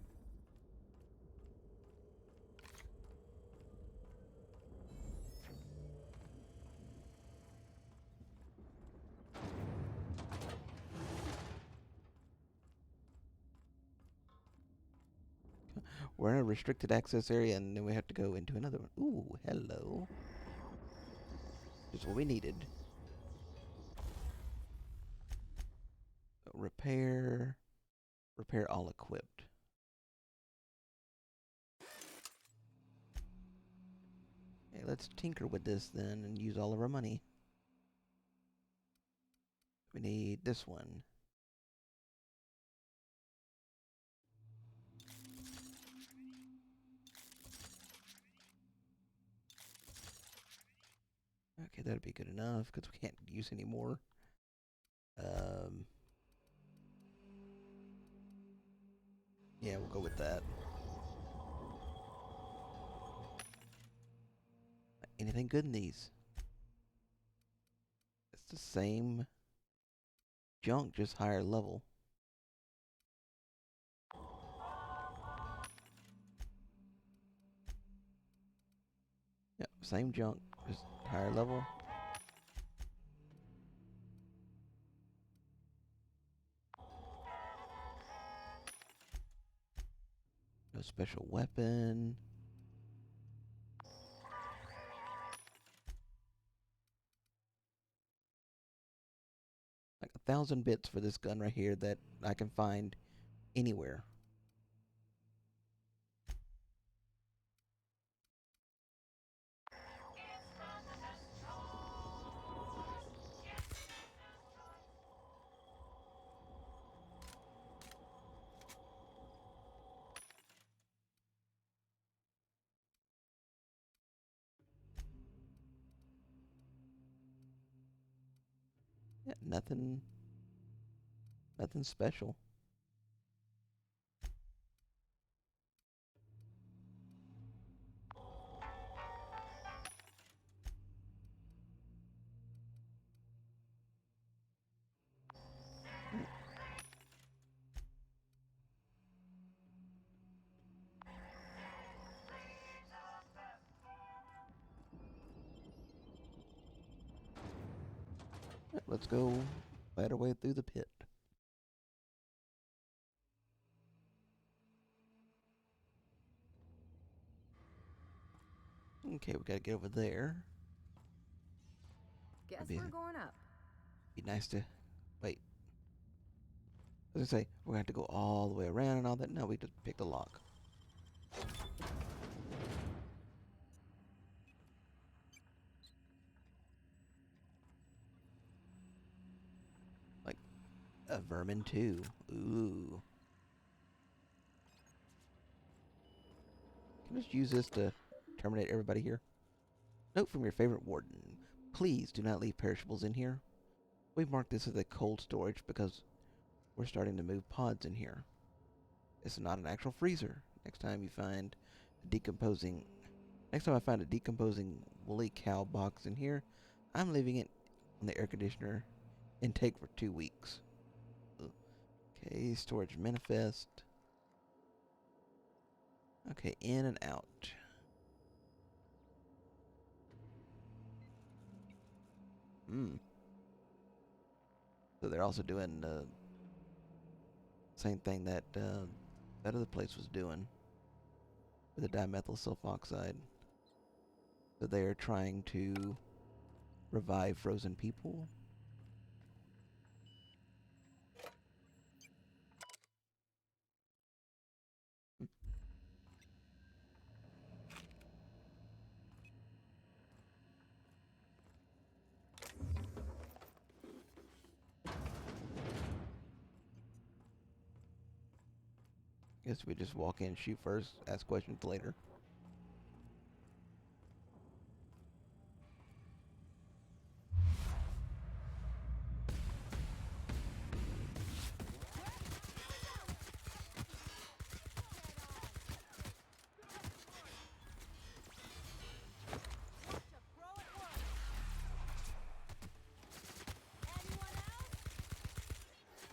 We're in a restricted access area, and then we have to go into another one. Ooh, hello. Just what we needed. Repair all equipped. Okay, let's tinker with this then and use all of our money. We need this one. Okay, that'd be good enough because we can't use any more. Yeah, we'll go with that. Anything good in these? It's the same junk, just higher level. Yep, same junk, just higher level. No special weapon. like 1,000 bits for this gun right here that I can find anywhere. Yeah, nothing special. Let's go fight our way through the pit. Okay, we gotta get over there. Guess Be- we're going up. Be nice to wait. I was gonna say we're gonna have to go all the way around and all that. No, we just picked a lock. Like a vermin too. Ooh. Can I just use this to terminate everybody here? Note from your favorite warden. Please do not leave perishables in here. We've marked this as a cold storage because we're starting to move pods in here. It's not an actual freezer. Next time I find a decomposing woolly cow box in here, I'm leaving it on the air conditioner intake for 2 weeks. Okay, storage manifest. Okay, in and out. So they're also doing the same thing that that other place was doing with the dimethyl sulfoxide. So they are trying to revive frozen people. Guess we just walk in, shoot first, ask questions later.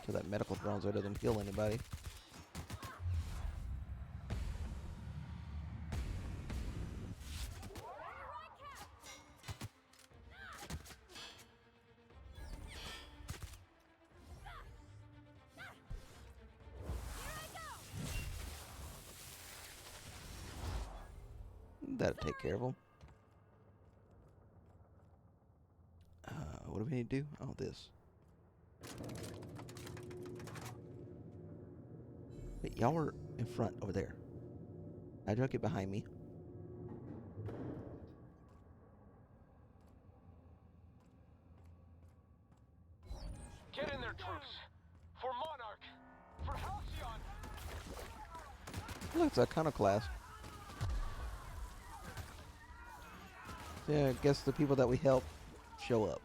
So that medical bronzer doesn't heal anybody. That'll take care of them. What do we need to do? Oh, this. Wait, y'all were in front over there. How'd y'all get behind me? Get in there, troops! For Monarch! For Halcyon! Look, it's iconoclast. Yeah, I guess the people that we help show up.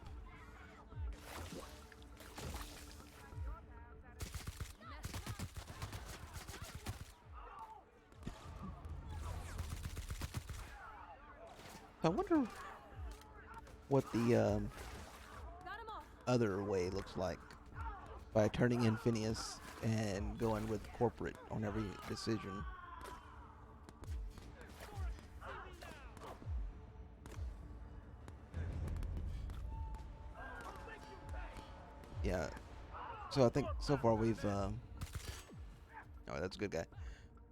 I wonder what the other way looks like by turning in Phineas and going with corporate on every decision. Yeah. So I think so far we've oh, that's a good guy.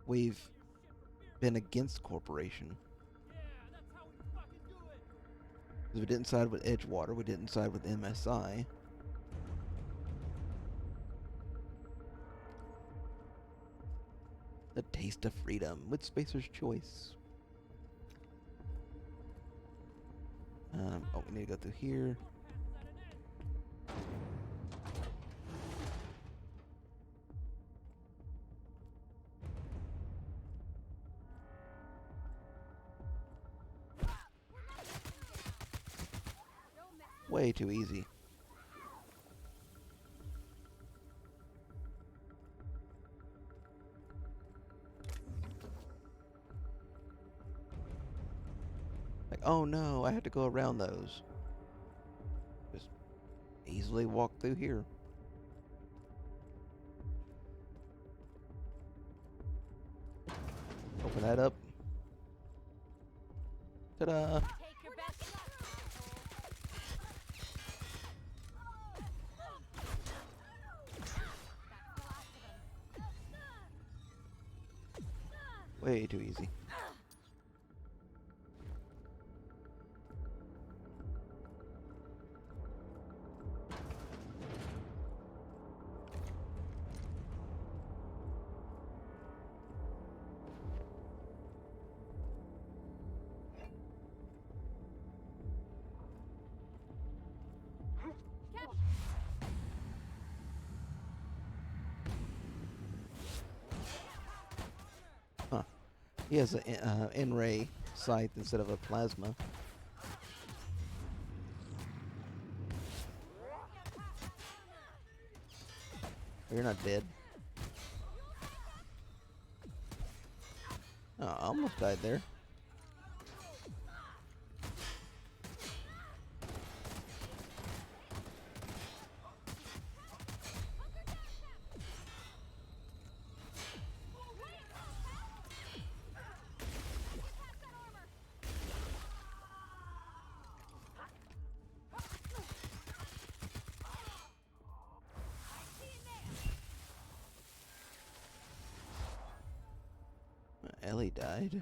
We've been against corporation. We didn't side with Edgewater, we didn't side with MSI. keys to freedom with Spacer's Choice. Oh, we need to go through here. Way too easy. Like, oh no, I have to go around those. Just easily walk through here. Open that up. Ta-da! Way too easy. Huh. He has an N-ray scythe instead of a plasma. You're not dead. Oh, I almost died there. Ellie died.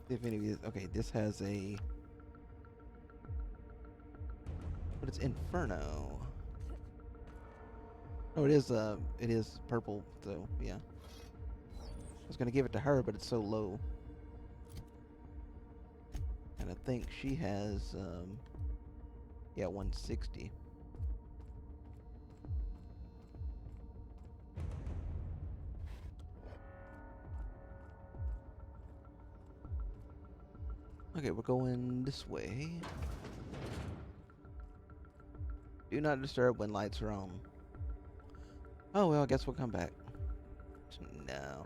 If any of these, okay, this has a, but it's Inferno. Oh, it is purple, so yeah. I was gonna give it to her, but it's so low. And I think she has, yeah, 160. Okay, we're going this way. Do not disturb when lights are on. Oh, well, I guess we'll come back. No.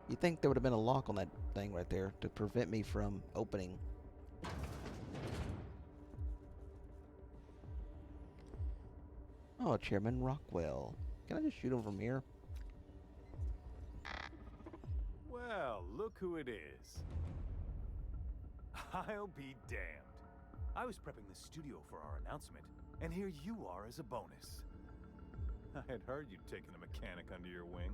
You think there would have been a lock on that thing right there to prevent me from opening. Oh, Chairman Rockwell. Can I just shoot him from here? Well, look who it is. I'll be damned. I was prepping the studio for our announcement, and here you are as a bonus. I had heard you'd taken a mechanic under your wing.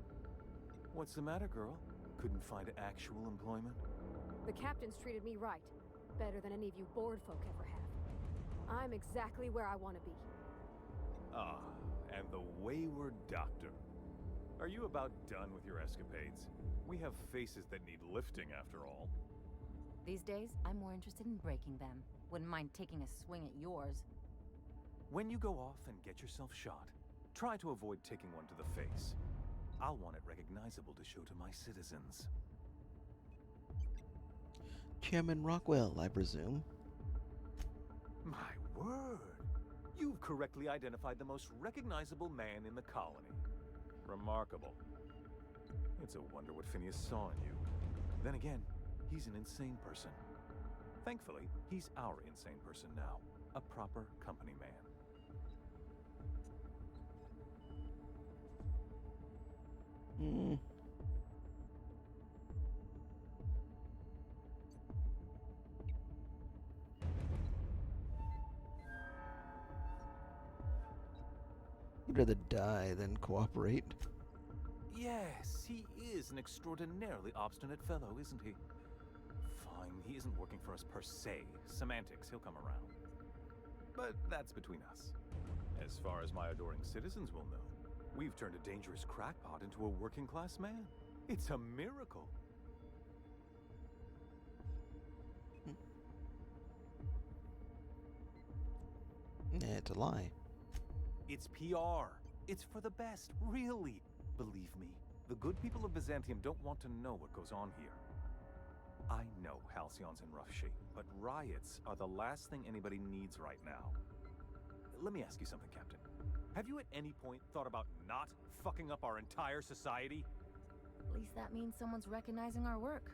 What's the matter, girl? Couldn't find actual employment? The captain's treated me right. Better than any of you bored folk ever have. I'm exactly where I want to be. Ah, and the wayward doctor. Are you about done with your escapades? We have faces that need lifting, after all. These days, I'm more interested in breaking them. Wouldn't mind taking a swing at yours. When you go off and get yourself shot, try to avoid taking one to the face. I'll want it recognizable to show to my citizens. Chairman Rockwell, I presume. My word! You've correctly identified the most recognizable man in the colony. Remarkable. It's a wonder what Phineas saw in you. Then again, he's an insane person. Thankfully, he's our insane person now. A proper company man. You'd rather die than cooperate. Yes, he is an extraordinarily obstinate fellow, isn't he? Fine, he isn't working for us per se. Semantics, he'll come around. But that's between us. As far as my adoring citizens will know, we've turned a dangerous crackpot into a working-class man. It's a miracle. Yeah, it's a lie. It's PR. It's for the best, really. Believe me, the good people of Byzantium don't want to know what goes on here. I know Halcyon's in rough shape, but riots are the last thing anybody needs right now. Let me ask you something, Captain. Have you at any point thought about not fucking up our entire society? At least that means someone's recognizing our work.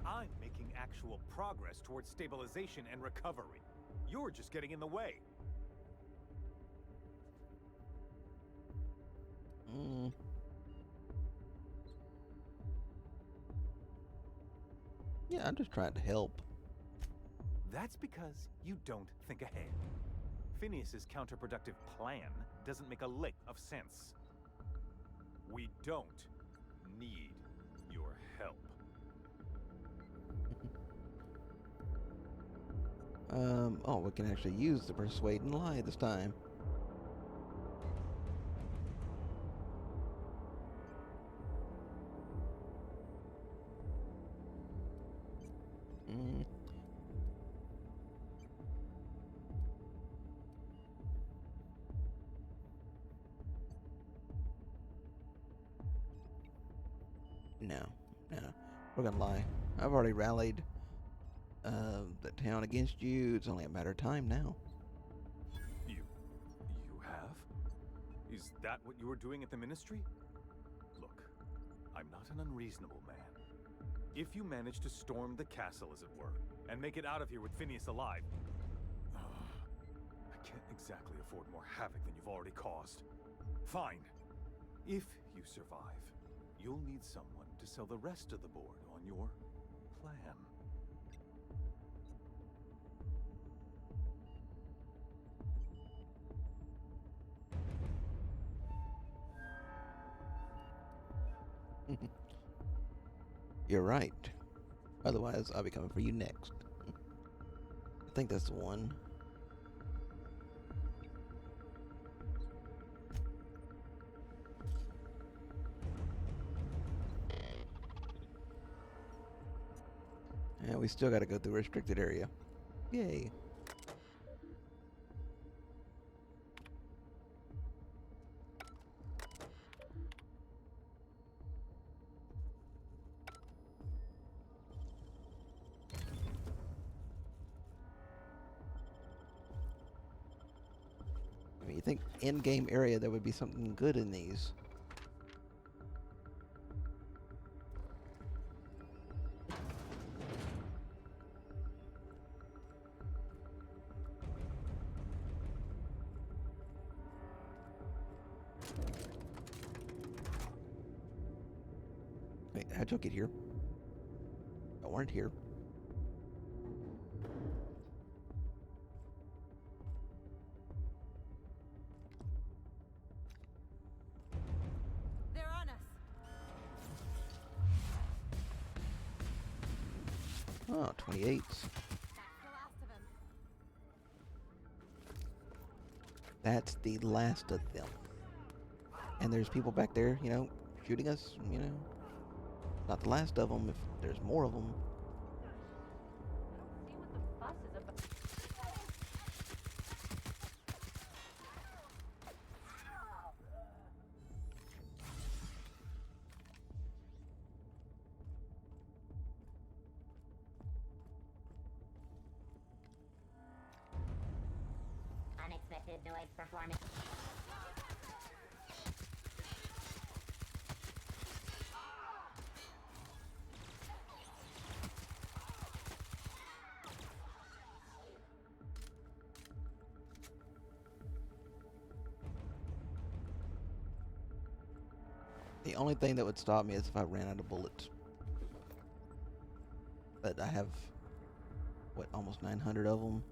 I'm making actual progress towards stabilization and recovery. You're just getting in the way. Yeah, I'm just trying to help. That's because you don't think ahead. Phineas's counterproductive plan doesn't make a lick of sense. We don't need your help. Oh, we can actually use the persuade and lie this time. No, we're gonna lie. I've already rallied the town against you. It's only a matter of time now. You have? Is that what you were doing at the Ministry? Look, I'm not an unreasonable man. If you manage to storm the castle, as it were, and make it out of here with Phineas alive, I can't exactly afford more havoc than you've already caused. Fine. If you survive, you'll need someone to sell the rest of the board on your plan. You're right. Otherwise, I'll be coming for you next. I think that's the one. And we still got to go through a restricted area. Yay. I mean, you think in-game area there would be something good in these? Wait, how'd y'all get here? I weren't here. They're on us. Oh, 28s. That's the last of them. And there's people back there, you know, shooting us, you know. Not the last of them, if there's more of them. Unexpected noise performance. The only thing that would stop me is if I ran out of bullets. But I have, what, almost 900 of them.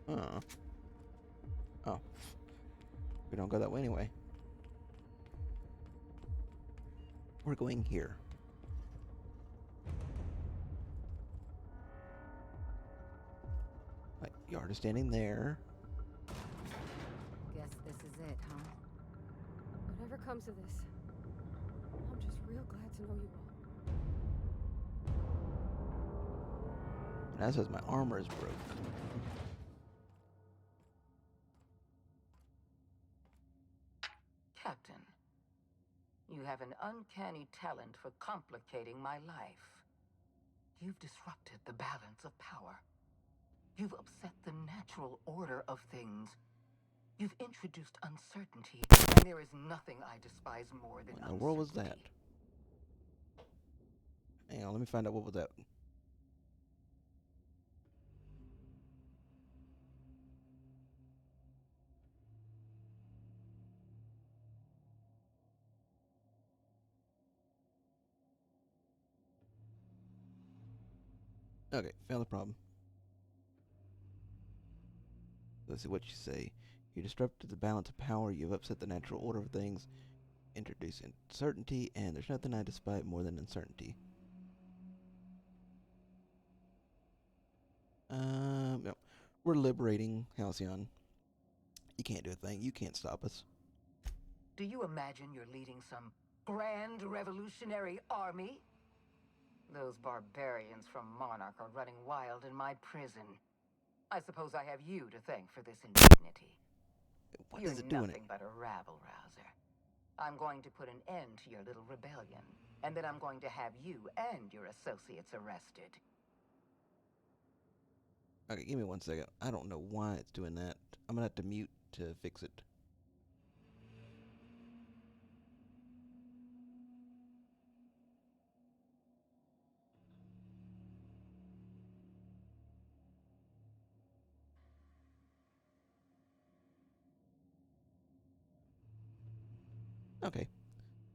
Oh. We don't go that way anyway. We're going here. Right, Yard is standing there. Guess this is it, huh? Whatever comes of this, I'm just real glad to know you all. And that says my armor is broke. Captain, you have an uncanny talent for complicating my life. You've disrupted the balance of power. You've upset the natural order of things. You've introduced uncertainty, and there is nothing I despise more than What in the world was that? Hang on, let me find out what was that. Okay, found the problem. Let's see what you say. You disrupted the balance of power, you've upset the natural order of things, introduced uncertainty, and there's nothing I despise more than uncertainty. No. We're liberating Halcyon. You can't do a thing. You can't stop us. Do you imagine you're leading some grand revolutionary army? Those barbarians from Monarch are running wild in my prison. I suppose I have you to thank for this indignity. What You're is it doing nothing but a rabble-rouser. I'm going to put an end to your little rebellion, and then I'm going to have you and your associates arrested. Okay, give me 1 second. I don't know why it's doing that. I'm gonna have to mute to fix it. Okay.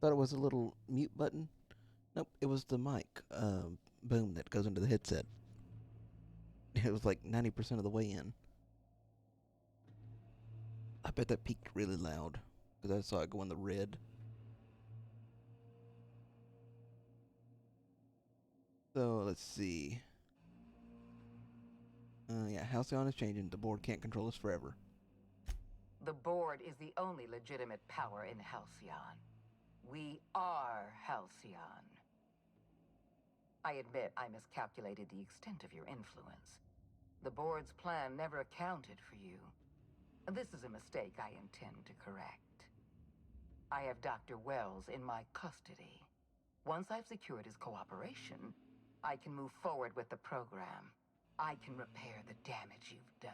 Thought it was a little mute button. Nope, it was the mic boom that goes into the headset. It was like 90% of the way in. I bet that peaked really loud because I saw it go in the red. So let's see. Yeah, Halcyon is changing. The board can't control us forever. The board is the only legitimate power in Halcyon. We are Halcyon. I admit I miscalculated the extent of your influence. The board's plan never accounted for you. This is a mistake I intend to correct. I have Dr. Wells in my custody. Once I've secured his cooperation, I can move forward with the program. I can repair the damage you've done.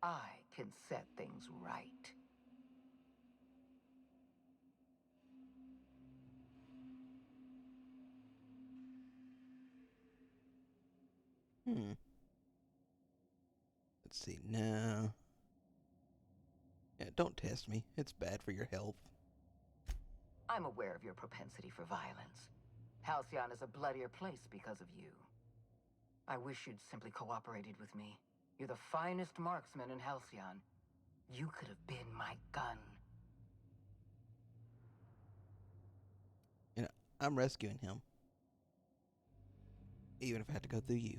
I can set things right. Let's see. No. Yeah, don't test me. It's bad for your health. I'm aware of your propensity for violence. Halcyon is a bloodier place because of you. I wish you'd simply cooperated with me. You're the finest marksman in Halcyon. You could have been my gun. You know, I'm rescuing him. Even if I had to go through you.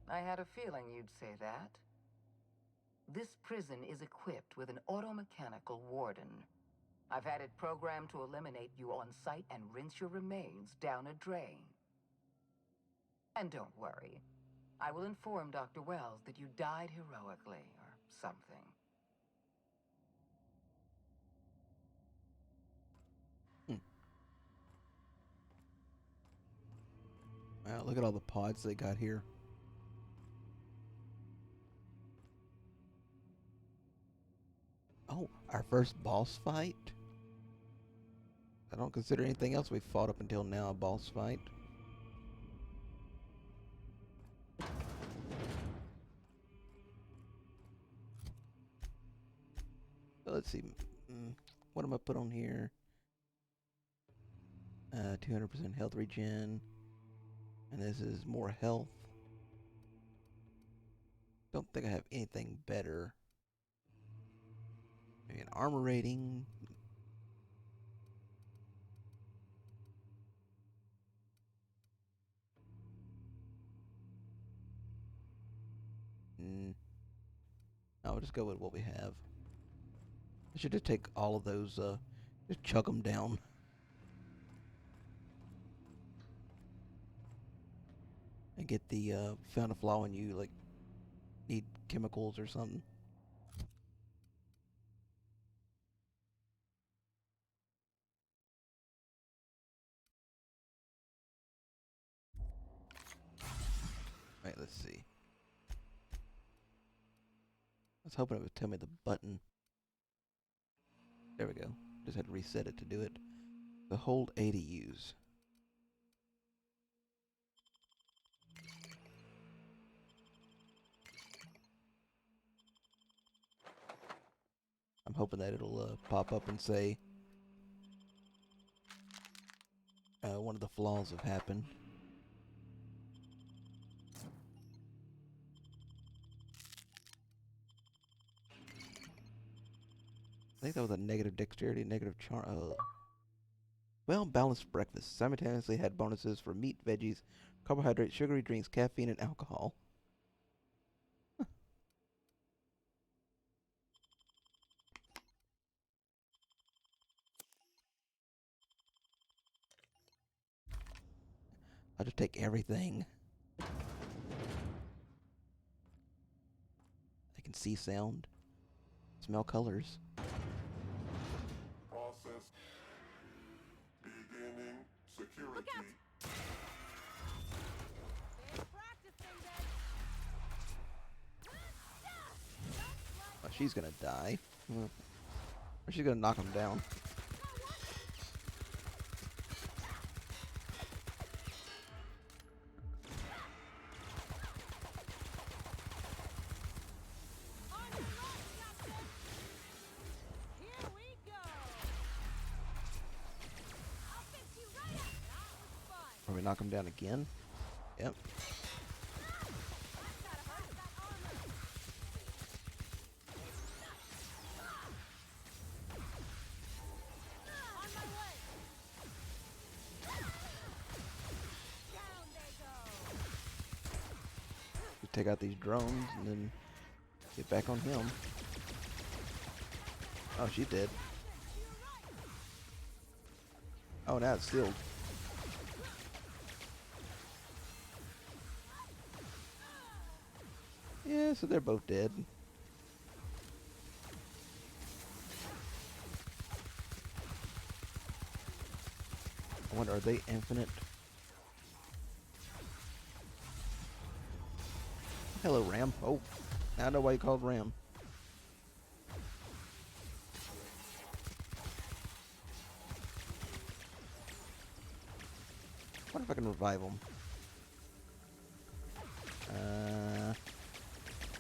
I had a feeling you'd say that. This prison is equipped with an automechanical warden. I've had it programmed to eliminate you on sight and rinse your remains down a drain. And don't worry, I will inform Dr. Wells that you died heroically, or something. Wow, look at all the pods they got here. Oh, our first boss fight? I don't consider anything else we've fought up until now a boss fight. Let's see. What am I put on here? 200% health regen. And this is more health. Don't think I have anything better. Maybe an armor rating. I'll just go with what we have. I should just take all of those, just chug them down. And get the, found a flaw when you, like, need chemicals or something. Alright, let's see. I was hoping it would tell me the button. There we go. Just had to reset it to do it. The hold A to use. I'm hoping that it'll pop up and say one of the flaws have happened. I think that was a negative dexterity, negative charm. Well balanced breakfast. Simultaneously had bonuses for meat, veggies, carbohydrates, sugary drinks, caffeine, and alcohol. I'll just take everything. I can see sound, smell colors. Process beginning security. Look out! Oh, she's gonna die. Or she's gonna knock him down. Or we knock him down again? Yep. Just take out these drones and then get back on him. Oh, she's dead. Oh, now it's sealed. Yeah, so they're both dead. I wonder, are they infinite? Hello, Ram. Oh, now I know why you called Ram. I wonder if I can revive him.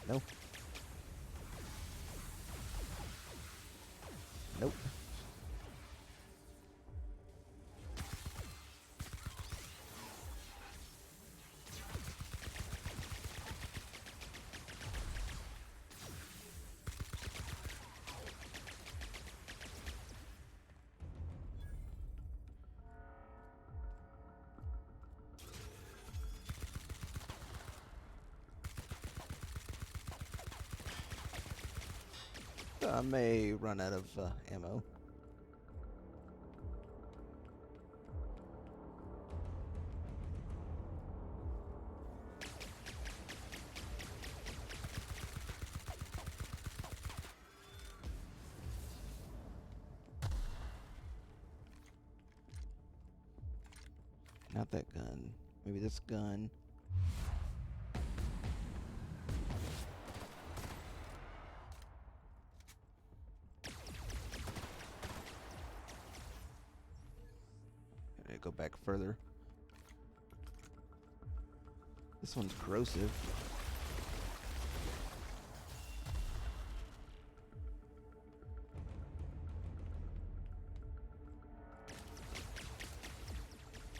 No. Nope. I may run out of ammo. Not that gun. Maybe this gun. Go back further. This one's corrosive.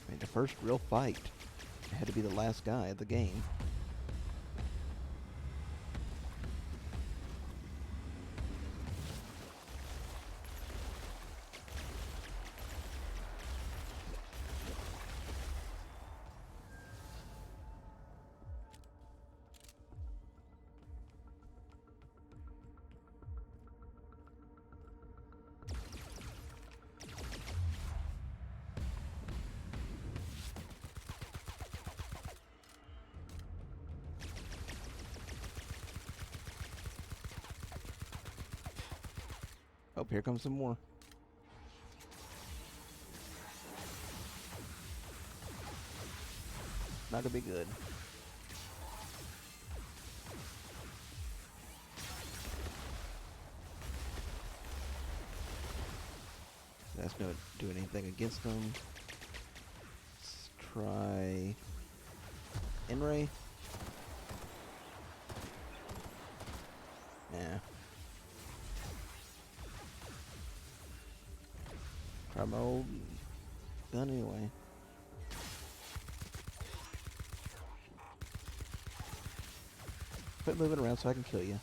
I mean, the first real fight. It had to be the last guy of the game. Oh, here comes some more. Not gonna be good. That's not doing anything against them. Let's try N-Ray. Yeah. Try my old gun anyway. Quit moving around so I can kill you.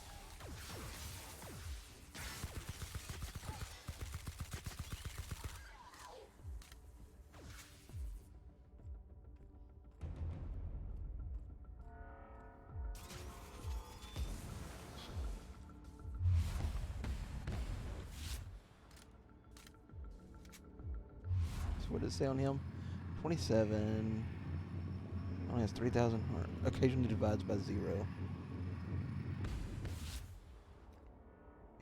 So what does it say on him? 27. Only has 3,000 heart. Occasionally divides by 0.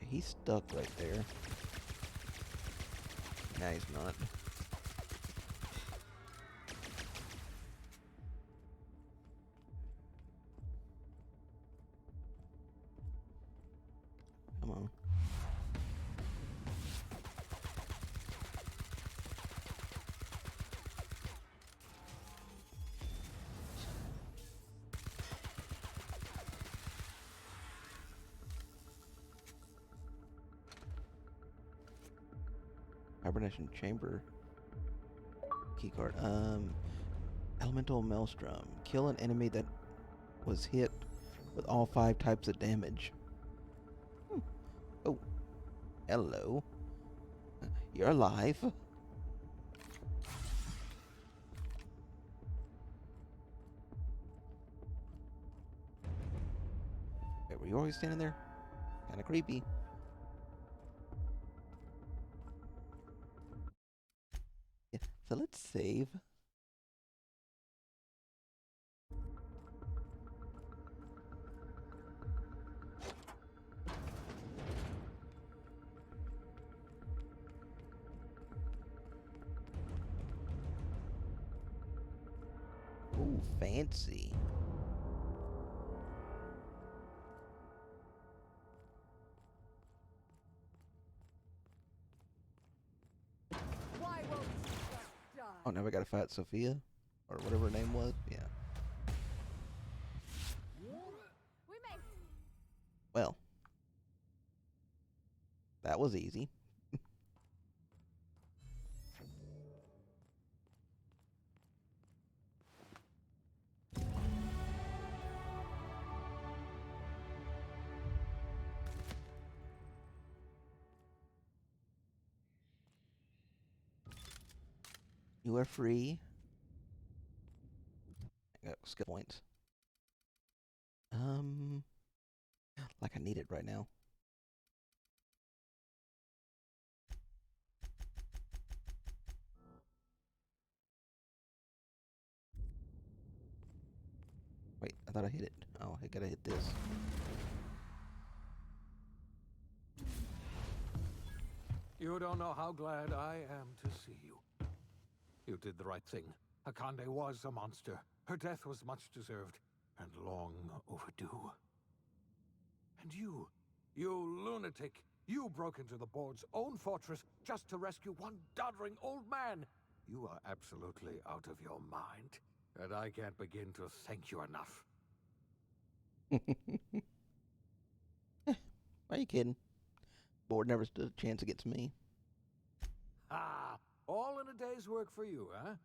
He's stuck right there. Nah, he's not. Come on. Hibernation chamber keycard. Elemental maelstrom. Kill an enemy that was hit with all 5 types of damage. Oh, hello. You're alive. Wait, were you always standing there? Kinda creepy. Yeah, so let's save. Ooh, fancy. Why won't you just die? Oh, now we gotta fight Sophia? Or whatever her name was? Yeah. We made Well. That was easy. You are free. I got skill points. Like I need it right now. Wait, I thought I hit it. Oh, I gotta hit this. You don't know how glad I am to see you. You did the right thing. Akande was a monster. Her death was much deserved, and long overdue. And you lunatic, you broke into the board's own fortress just to rescue one doddering old man. You are absolutely out of your mind, and I can't begin to thank you enough. Are you kidding? Board never stood a chance against me. Ah, all in a day's work for you, huh?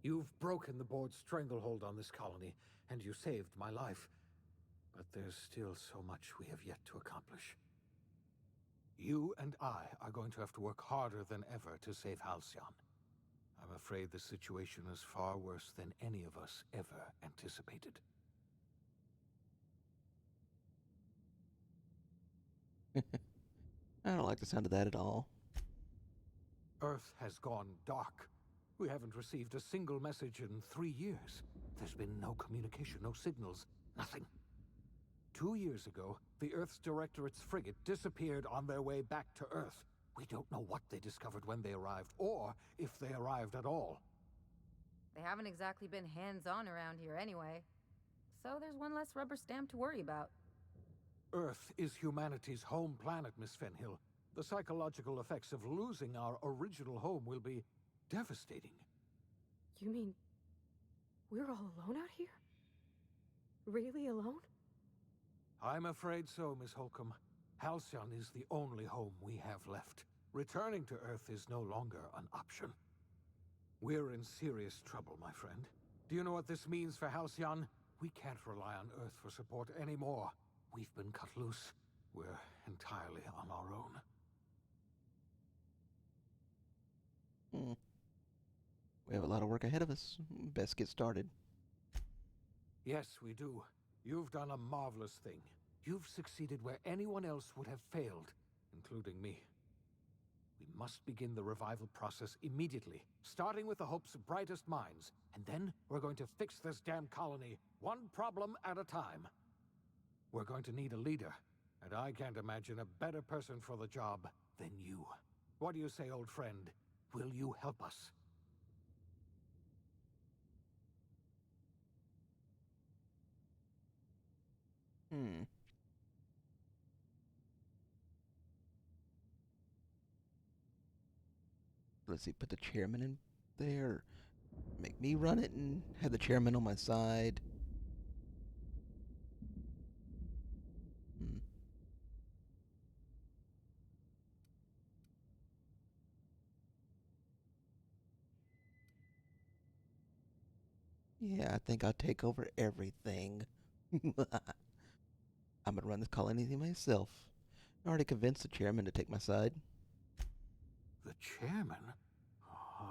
You've broken the board's stranglehold on this colony, and you saved my life. But there's still so much we have yet to accomplish. You and I are going to have to work harder than ever to save Halcyon. I'm afraid the situation is far worse than any of us ever anticipated. I don't like the sound of that at all. Earth has gone dark. We haven't received a single message in 3 years. There's been no communication, no signals, nothing. 2 years ago, the Earth's Directorate's frigate disappeared on their way back to Earth. We don't know what they discovered when they arrived, or if they arrived at all. They haven't exactly been hands-on around here anyway. So there's one less rubber stamp to worry about. Earth is humanity's home planet, Miss Fenhill. The psychological effects of losing our original home will be devastating. You mean we're all alone out here? Really alone? I'm afraid so, Miss Holcomb. Halcyon is the only home we have left. Returning to Earth is no longer an option. We're in serious trouble, my friend. Do you know what this means for Halcyon? We can't rely on Earth for support anymore. We've been cut loose. We're entirely on our own. We have a lot of work ahead of us. Best get started. Yes, we do. You've done a marvelous thing. You've succeeded where anyone else would have failed, including me. We must begin the revival process immediately, starting with the Hope's brightest minds, and then we're going to fix this damn colony, one problem at a time. We're going to need a leader, and I can't imagine a better person for the job than you. What do you say, old friend? Will you help us? Let's see, put the chairman in there. Make me run it and have the chairman on my side. Yeah, I think I'll take over everything. I'm gonna run this colony myself. I already convinced the chairman to take my side. The chairman?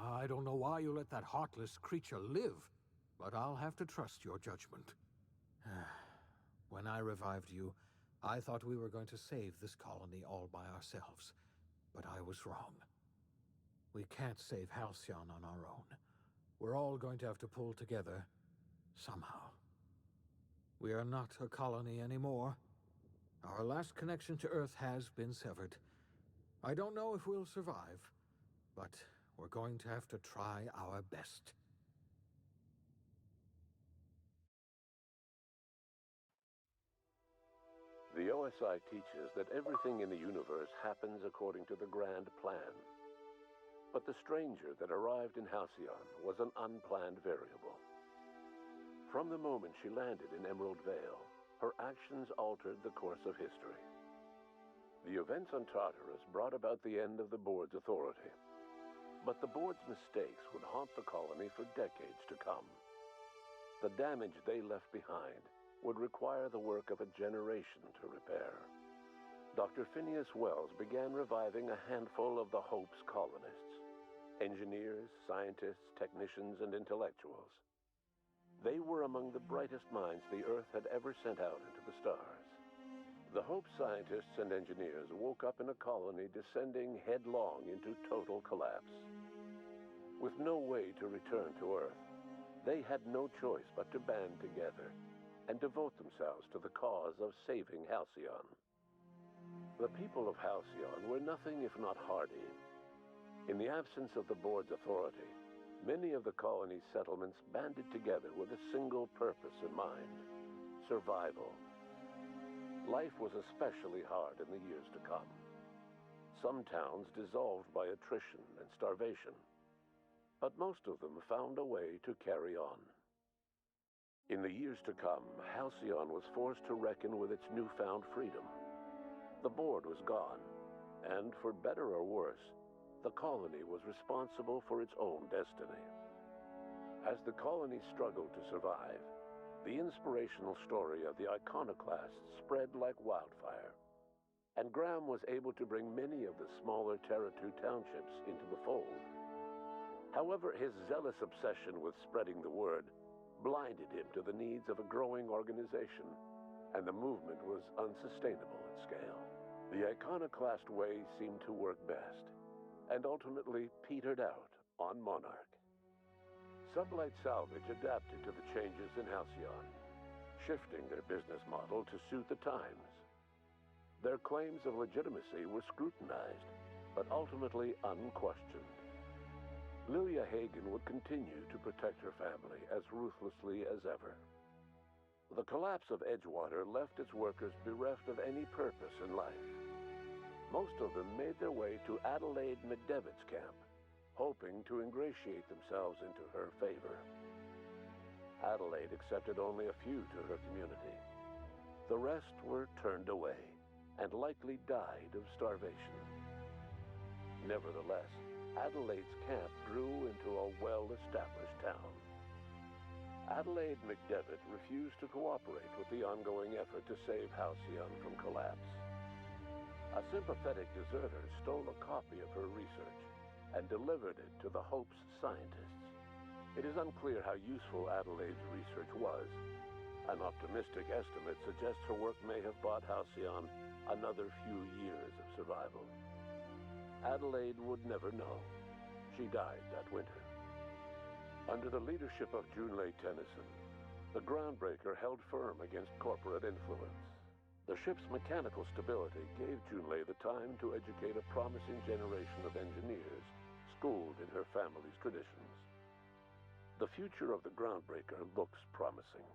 I don't know why you let that heartless creature live, but I'll have to trust your judgment. When I revived you, I thought we were going to save this colony all by ourselves, but I was wrong. We can't save Halcyon on our own. We're all going to have to pull together, somehow. We are not a colony anymore. Our last connection to Earth has been severed. I don't know if we'll survive, but we're going to have to try our best. The OSI teaches that everything in the universe happens according to the grand plan. But the stranger that arrived in Halcyon was an unplanned variable. From the moment she landed in Emerald Vale, her actions altered the course of history. The events on Tartarus brought about the end of the board's authority. But the board's mistakes would haunt the colony for decades to come. The damage they left behind would require the work of a generation to repair. Dr. Phineas Wells began reviving a handful of the Hope's colonists. Engineers, scientists, technicians, and intellectuals. They were among the brightest minds the Earth had ever sent out into the stars. The Hope scientists and engineers woke up in a colony descending headlong into total collapse. With no way to return to Earth, they had no choice but to band together and devote themselves to the cause of saving Halcyon. The people of Halcyon were nothing if not hardy. In the absence of the board's authority, many of the colony's settlements banded together with a single purpose in mind: survival. Life was especially hard in the years to come. Some towns dissolved by attrition and starvation, but most of them found a way to carry on. In the years to come, Halcyon was forced to reckon with its newfound freedom. The board was gone, and for better or worse, the colony was responsible for its own destiny. As the colony struggled to survive, the inspirational story of the iconoclasts spread like wildfire, and Graham was able to bring many of the smaller Terra 2 townships into the fold. However, his zealous obsession with spreading the word blinded him to the needs of a growing organization, and the movement was unsustainable at scale. The iconoclast way seemed to work best, and ultimately petered out on Monarch. Sublight Salvage adapted to the changes in Halcyon. shifting their business model to suit the times. Their claims of legitimacy were scrutinized, but ultimately unquestioned. Lilia Hagen would continue to protect her family as ruthlessly as ever. The collapse of Edgewater left its workers bereft of any purpose in life. Most of them made their way to Adelaide McDevitt's camp, hoping to ingratiate themselves into her favor. Adelaide accepted only a few to her community. The rest were turned away and likely died of starvation. Nevertheless, Adelaide's camp grew into a well-established town. Adelaide McDevitt refused to cooperate with the ongoing effort to save Halcyon from collapse. A sympathetic deserter stole a copy of her research and delivered it to the Hope's scientists. It is unclear how useful Adelaide's research was. An optimistic estimate suggests her work may have bought Halcyon another few years of survival. Adelaide would never know. She died that winter. Under the leadership of Junlei Tennyson, the Groundbreaker held firm against corporate influence. The ship's mechanical stability gave Junlei the time to educate a promising generation of engineers schooled in her family's traditions. The future of the Groundbreaker looks promising.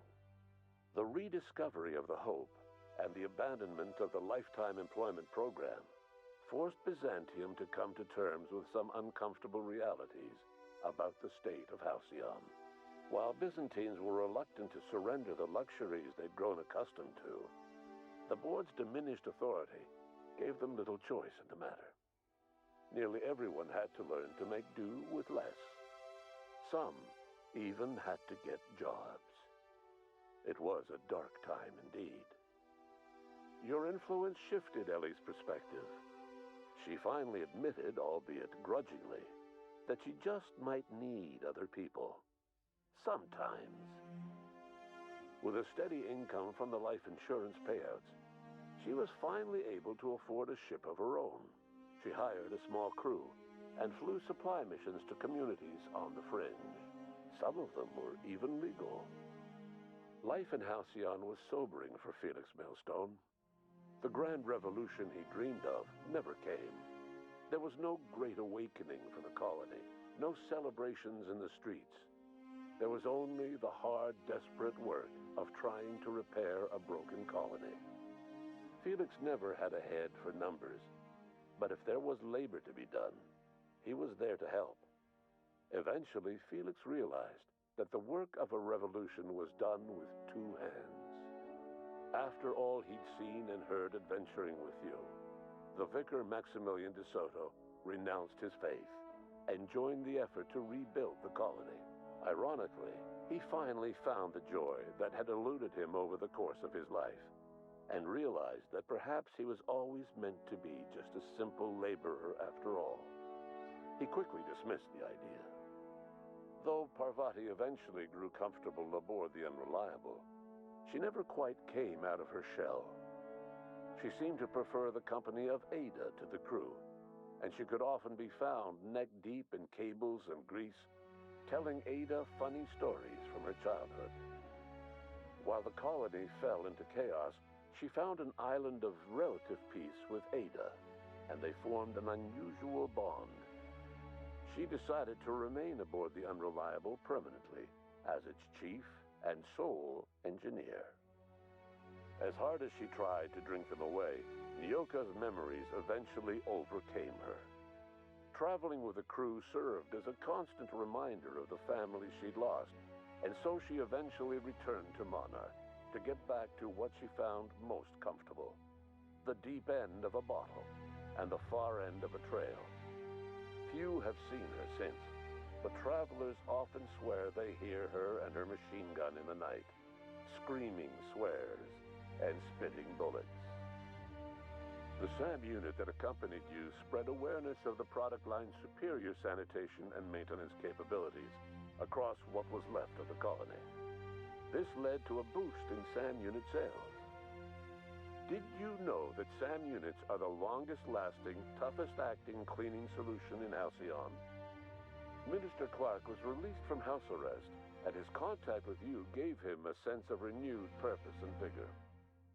The rediscovery of the Hope and the abandonment of the Lifetime Employment Program forced Byzantium to come to terms with some uncomfortable realities about the state of Halcyon. While Byzantines were reluctant to surrender the luxuries they'd grown accustomed to, the board's diminished authority gave them little choice in the matter. Nearly everyone had to learn to make do with less. Some even had to get jobs. It was a dark time indeed. Your influence shifted Ellie's perspective. She finally admitted, albeit grudgingly, that she just might need other people. Sometimes. With a steady income from the life insurance payouts, she was finally able to afford a ship of her own. She hired a small crew and flew supply missions to communities on the fringe. Some of them were even legal. Life in Halcyon was sobering for Felix Millstone. The grand revolution he dreamed of never came. There was no great awakening for the colony, no celebrations in the streets. There was only the hard, desperate work of trying to repair a broken colony. Felix never had a head for numbers, but if there was labor to be done, he was there to help. Eventually, Felix realized that the work of a revolution was done with two hands. After all he'd seen and heard adventuring with you, the vicar Maximilian de Soto renounced his faith and joined the effort to rebuild the colony. Ironically, he finally found the joy that had eluded him over the course of his life, and realized that perhaps he was always meant to be just a simple laborer after all. He quickly dismissed the idea. Though Parvati eventually grew comfortable aboard the Unreliable, she never quite came out of her shell. She seemed to prefer the company of Ada to the crew, and she could often be found neck-deep in cables and grease, telling Ada funny stories from her childhood. While the colony fell into chaos, she found an island of relative peace with Ada, and they formed an unusual bond. She decided to remain aboard the Unreliable permanently as its chief and sole engineer. As hard as she tried to drink them away, Nyoka's memories eventually overcame her. Traveling with the crew served as a constant reminder of the family she'd lost, and so she eventually returned to Monarch to get back to what she found most comfortable: the deep end of a bottle and the far end of a trail. Few have seen her since, but travelers often swear they hear her and her machine gun in the night, screaming swears and spitting bullets. The SAM unit that accompanied you spread awareness of the product line's superior sanitation and maintenance capabilities across what was left of the colony. This led to a boost in SAM unit sales. Did you know that SAM units are the longest-lasting, toughest-acting cleaning solution in Halcyon? Minister Clark was released from house arrest and his contact with you gave him a sense of renewed purpose and vigor.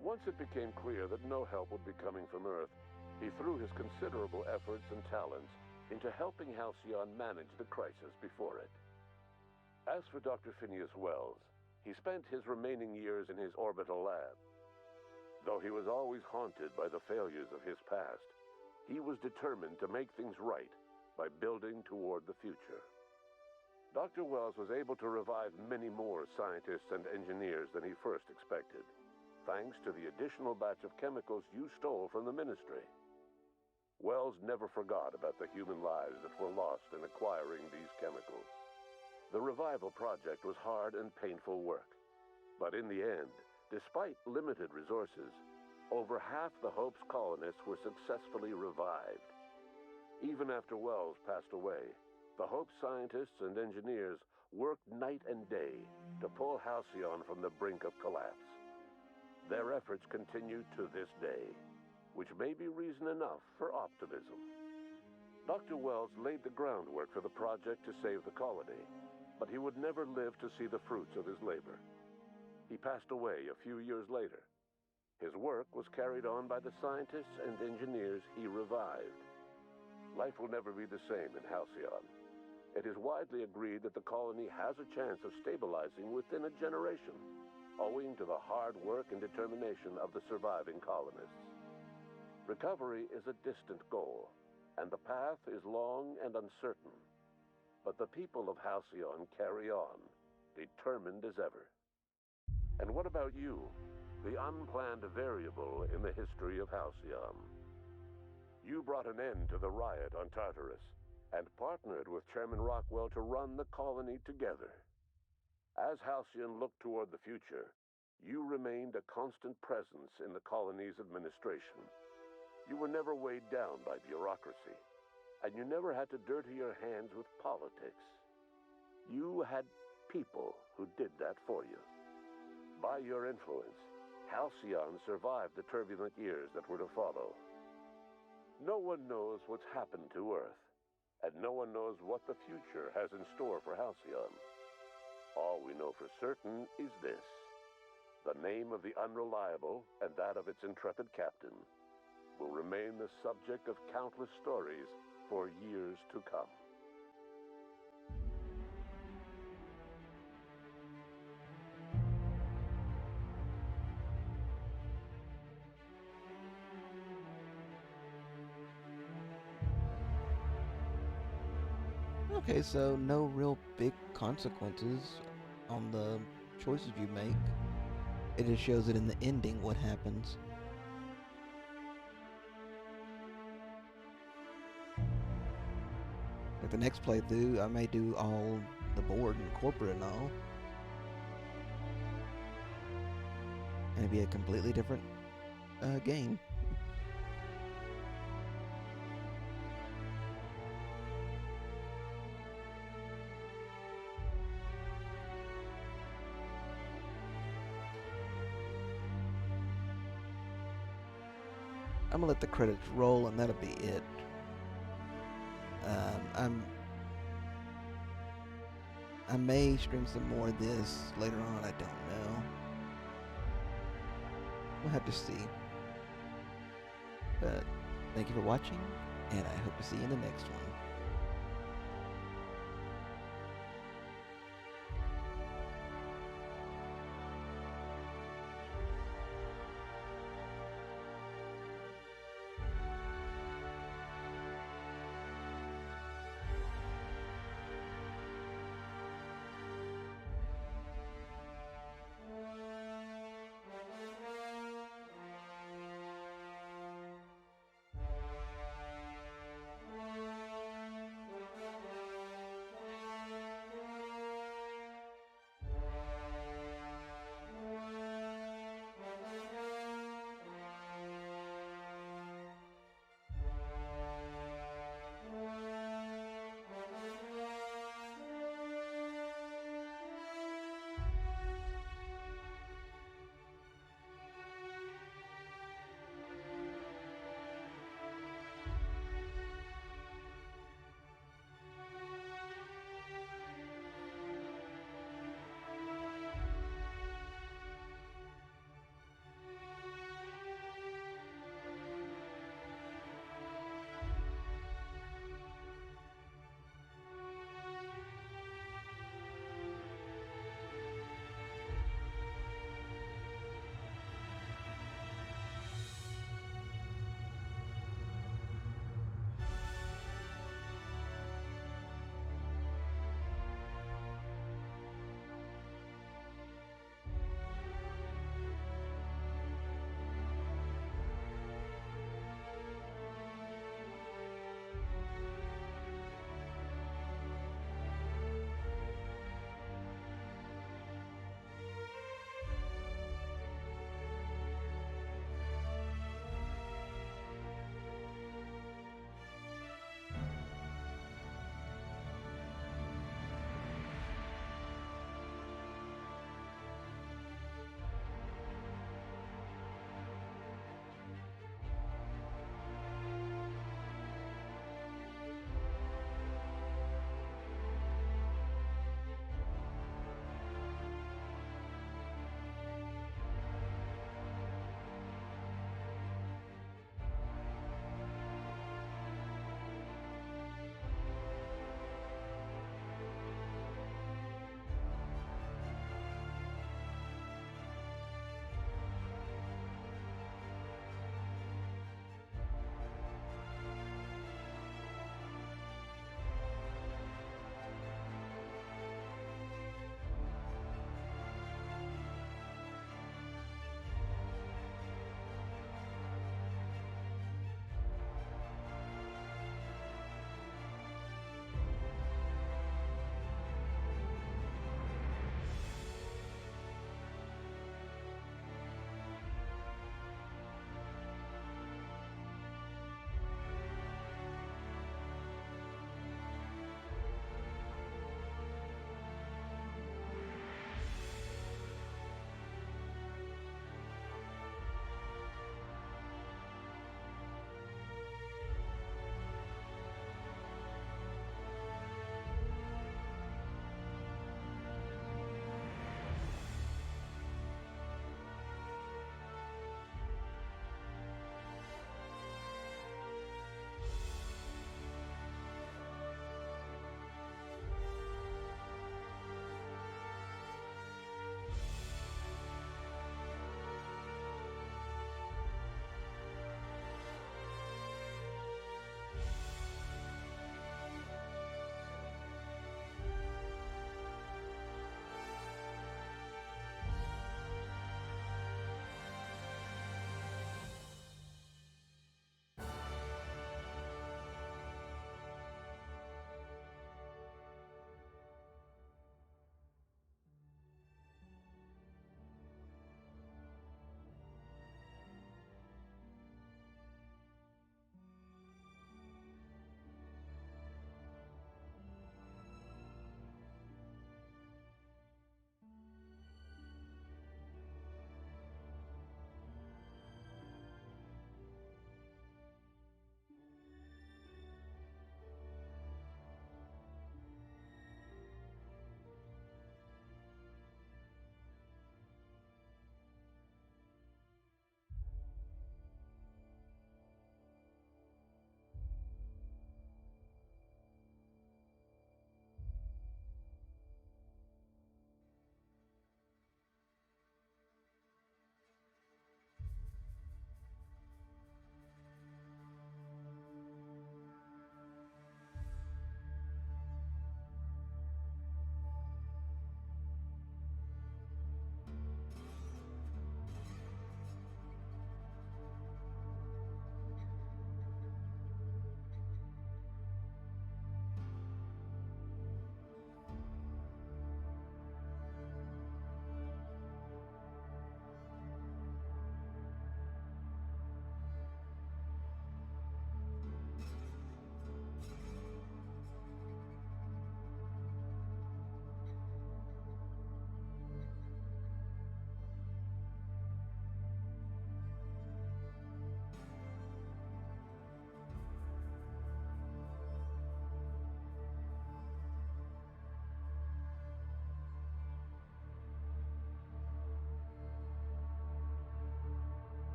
Once it became clear that no help would be coming from Earth, he threw his considerable efforts and talents into helping Halcyon manage the crisis before it. As for Dr. Phineas Wells, he spent his remaining years in his orbital lab. Though he was always haunted by the failures of his past, he was determined to make things right by building toward the future. Dr. Wells was able to revive many more scientists and engineers than he first expected, thanks to the additional batch of chemicals you stole from the Ministry. Wells never forgot about the human lives that were lost in acquiring these chemicals. The revival project was hard and painful work, but in the end, despite limited resources, over half the Hope's colonists were successfully revived. Even after Wells passed away, the Hope scientists and engineers worked night and day to pull Halcyon from the brink of collapse. Their efforts continue to this day, which may be reason enough for optimism. Dr. Wells laid the groundwork for the project to save the colony, but he would never live to see the fruits of his labor. He passed away a few years later. His work was carried on by the scientists and engineers he revived. Life will never be the same in Halcyon. It is widely agreed that the colony has a chance of stabilizing within a generation, owing to the hard work and determination of the surviving colonists. Recovery is a distant goal, and the path is long and uncertain. But the people of Halcyon carry on, determined as ever. And what about you, the unplanned variable in the history of Halcyon? You brought an end to the riot on Tartarus, and partnered with Chairman Rockwell to run the colony together. As Halcyon looked toward the future, you remained a constant presence in the colony's administration. You were never weighed down by bureaucracy, and you never had to dirty your hands with politics. You had people who did that for you. By your influence, Halcyon survived the turbulent years that were to follow. No one knows what's happened to Earth, and no one knows what the future has in store for Halcyon. All we know for certain is this: the name of the Unreliable and that of its intrepid captain will remain the subject of countless stories for years to come. Okay, so no real big consequences on the choices you make. It just shows it in the ending what happens. Like the next playthrough, I may do all the board and corporate and all. And it'd be a completely different game. I'm gonna let the credits roll and that'll be it. I may stream some more of this later on, I don't know. We'll have to see. But thank you for watching, and I hope to see you in the next one.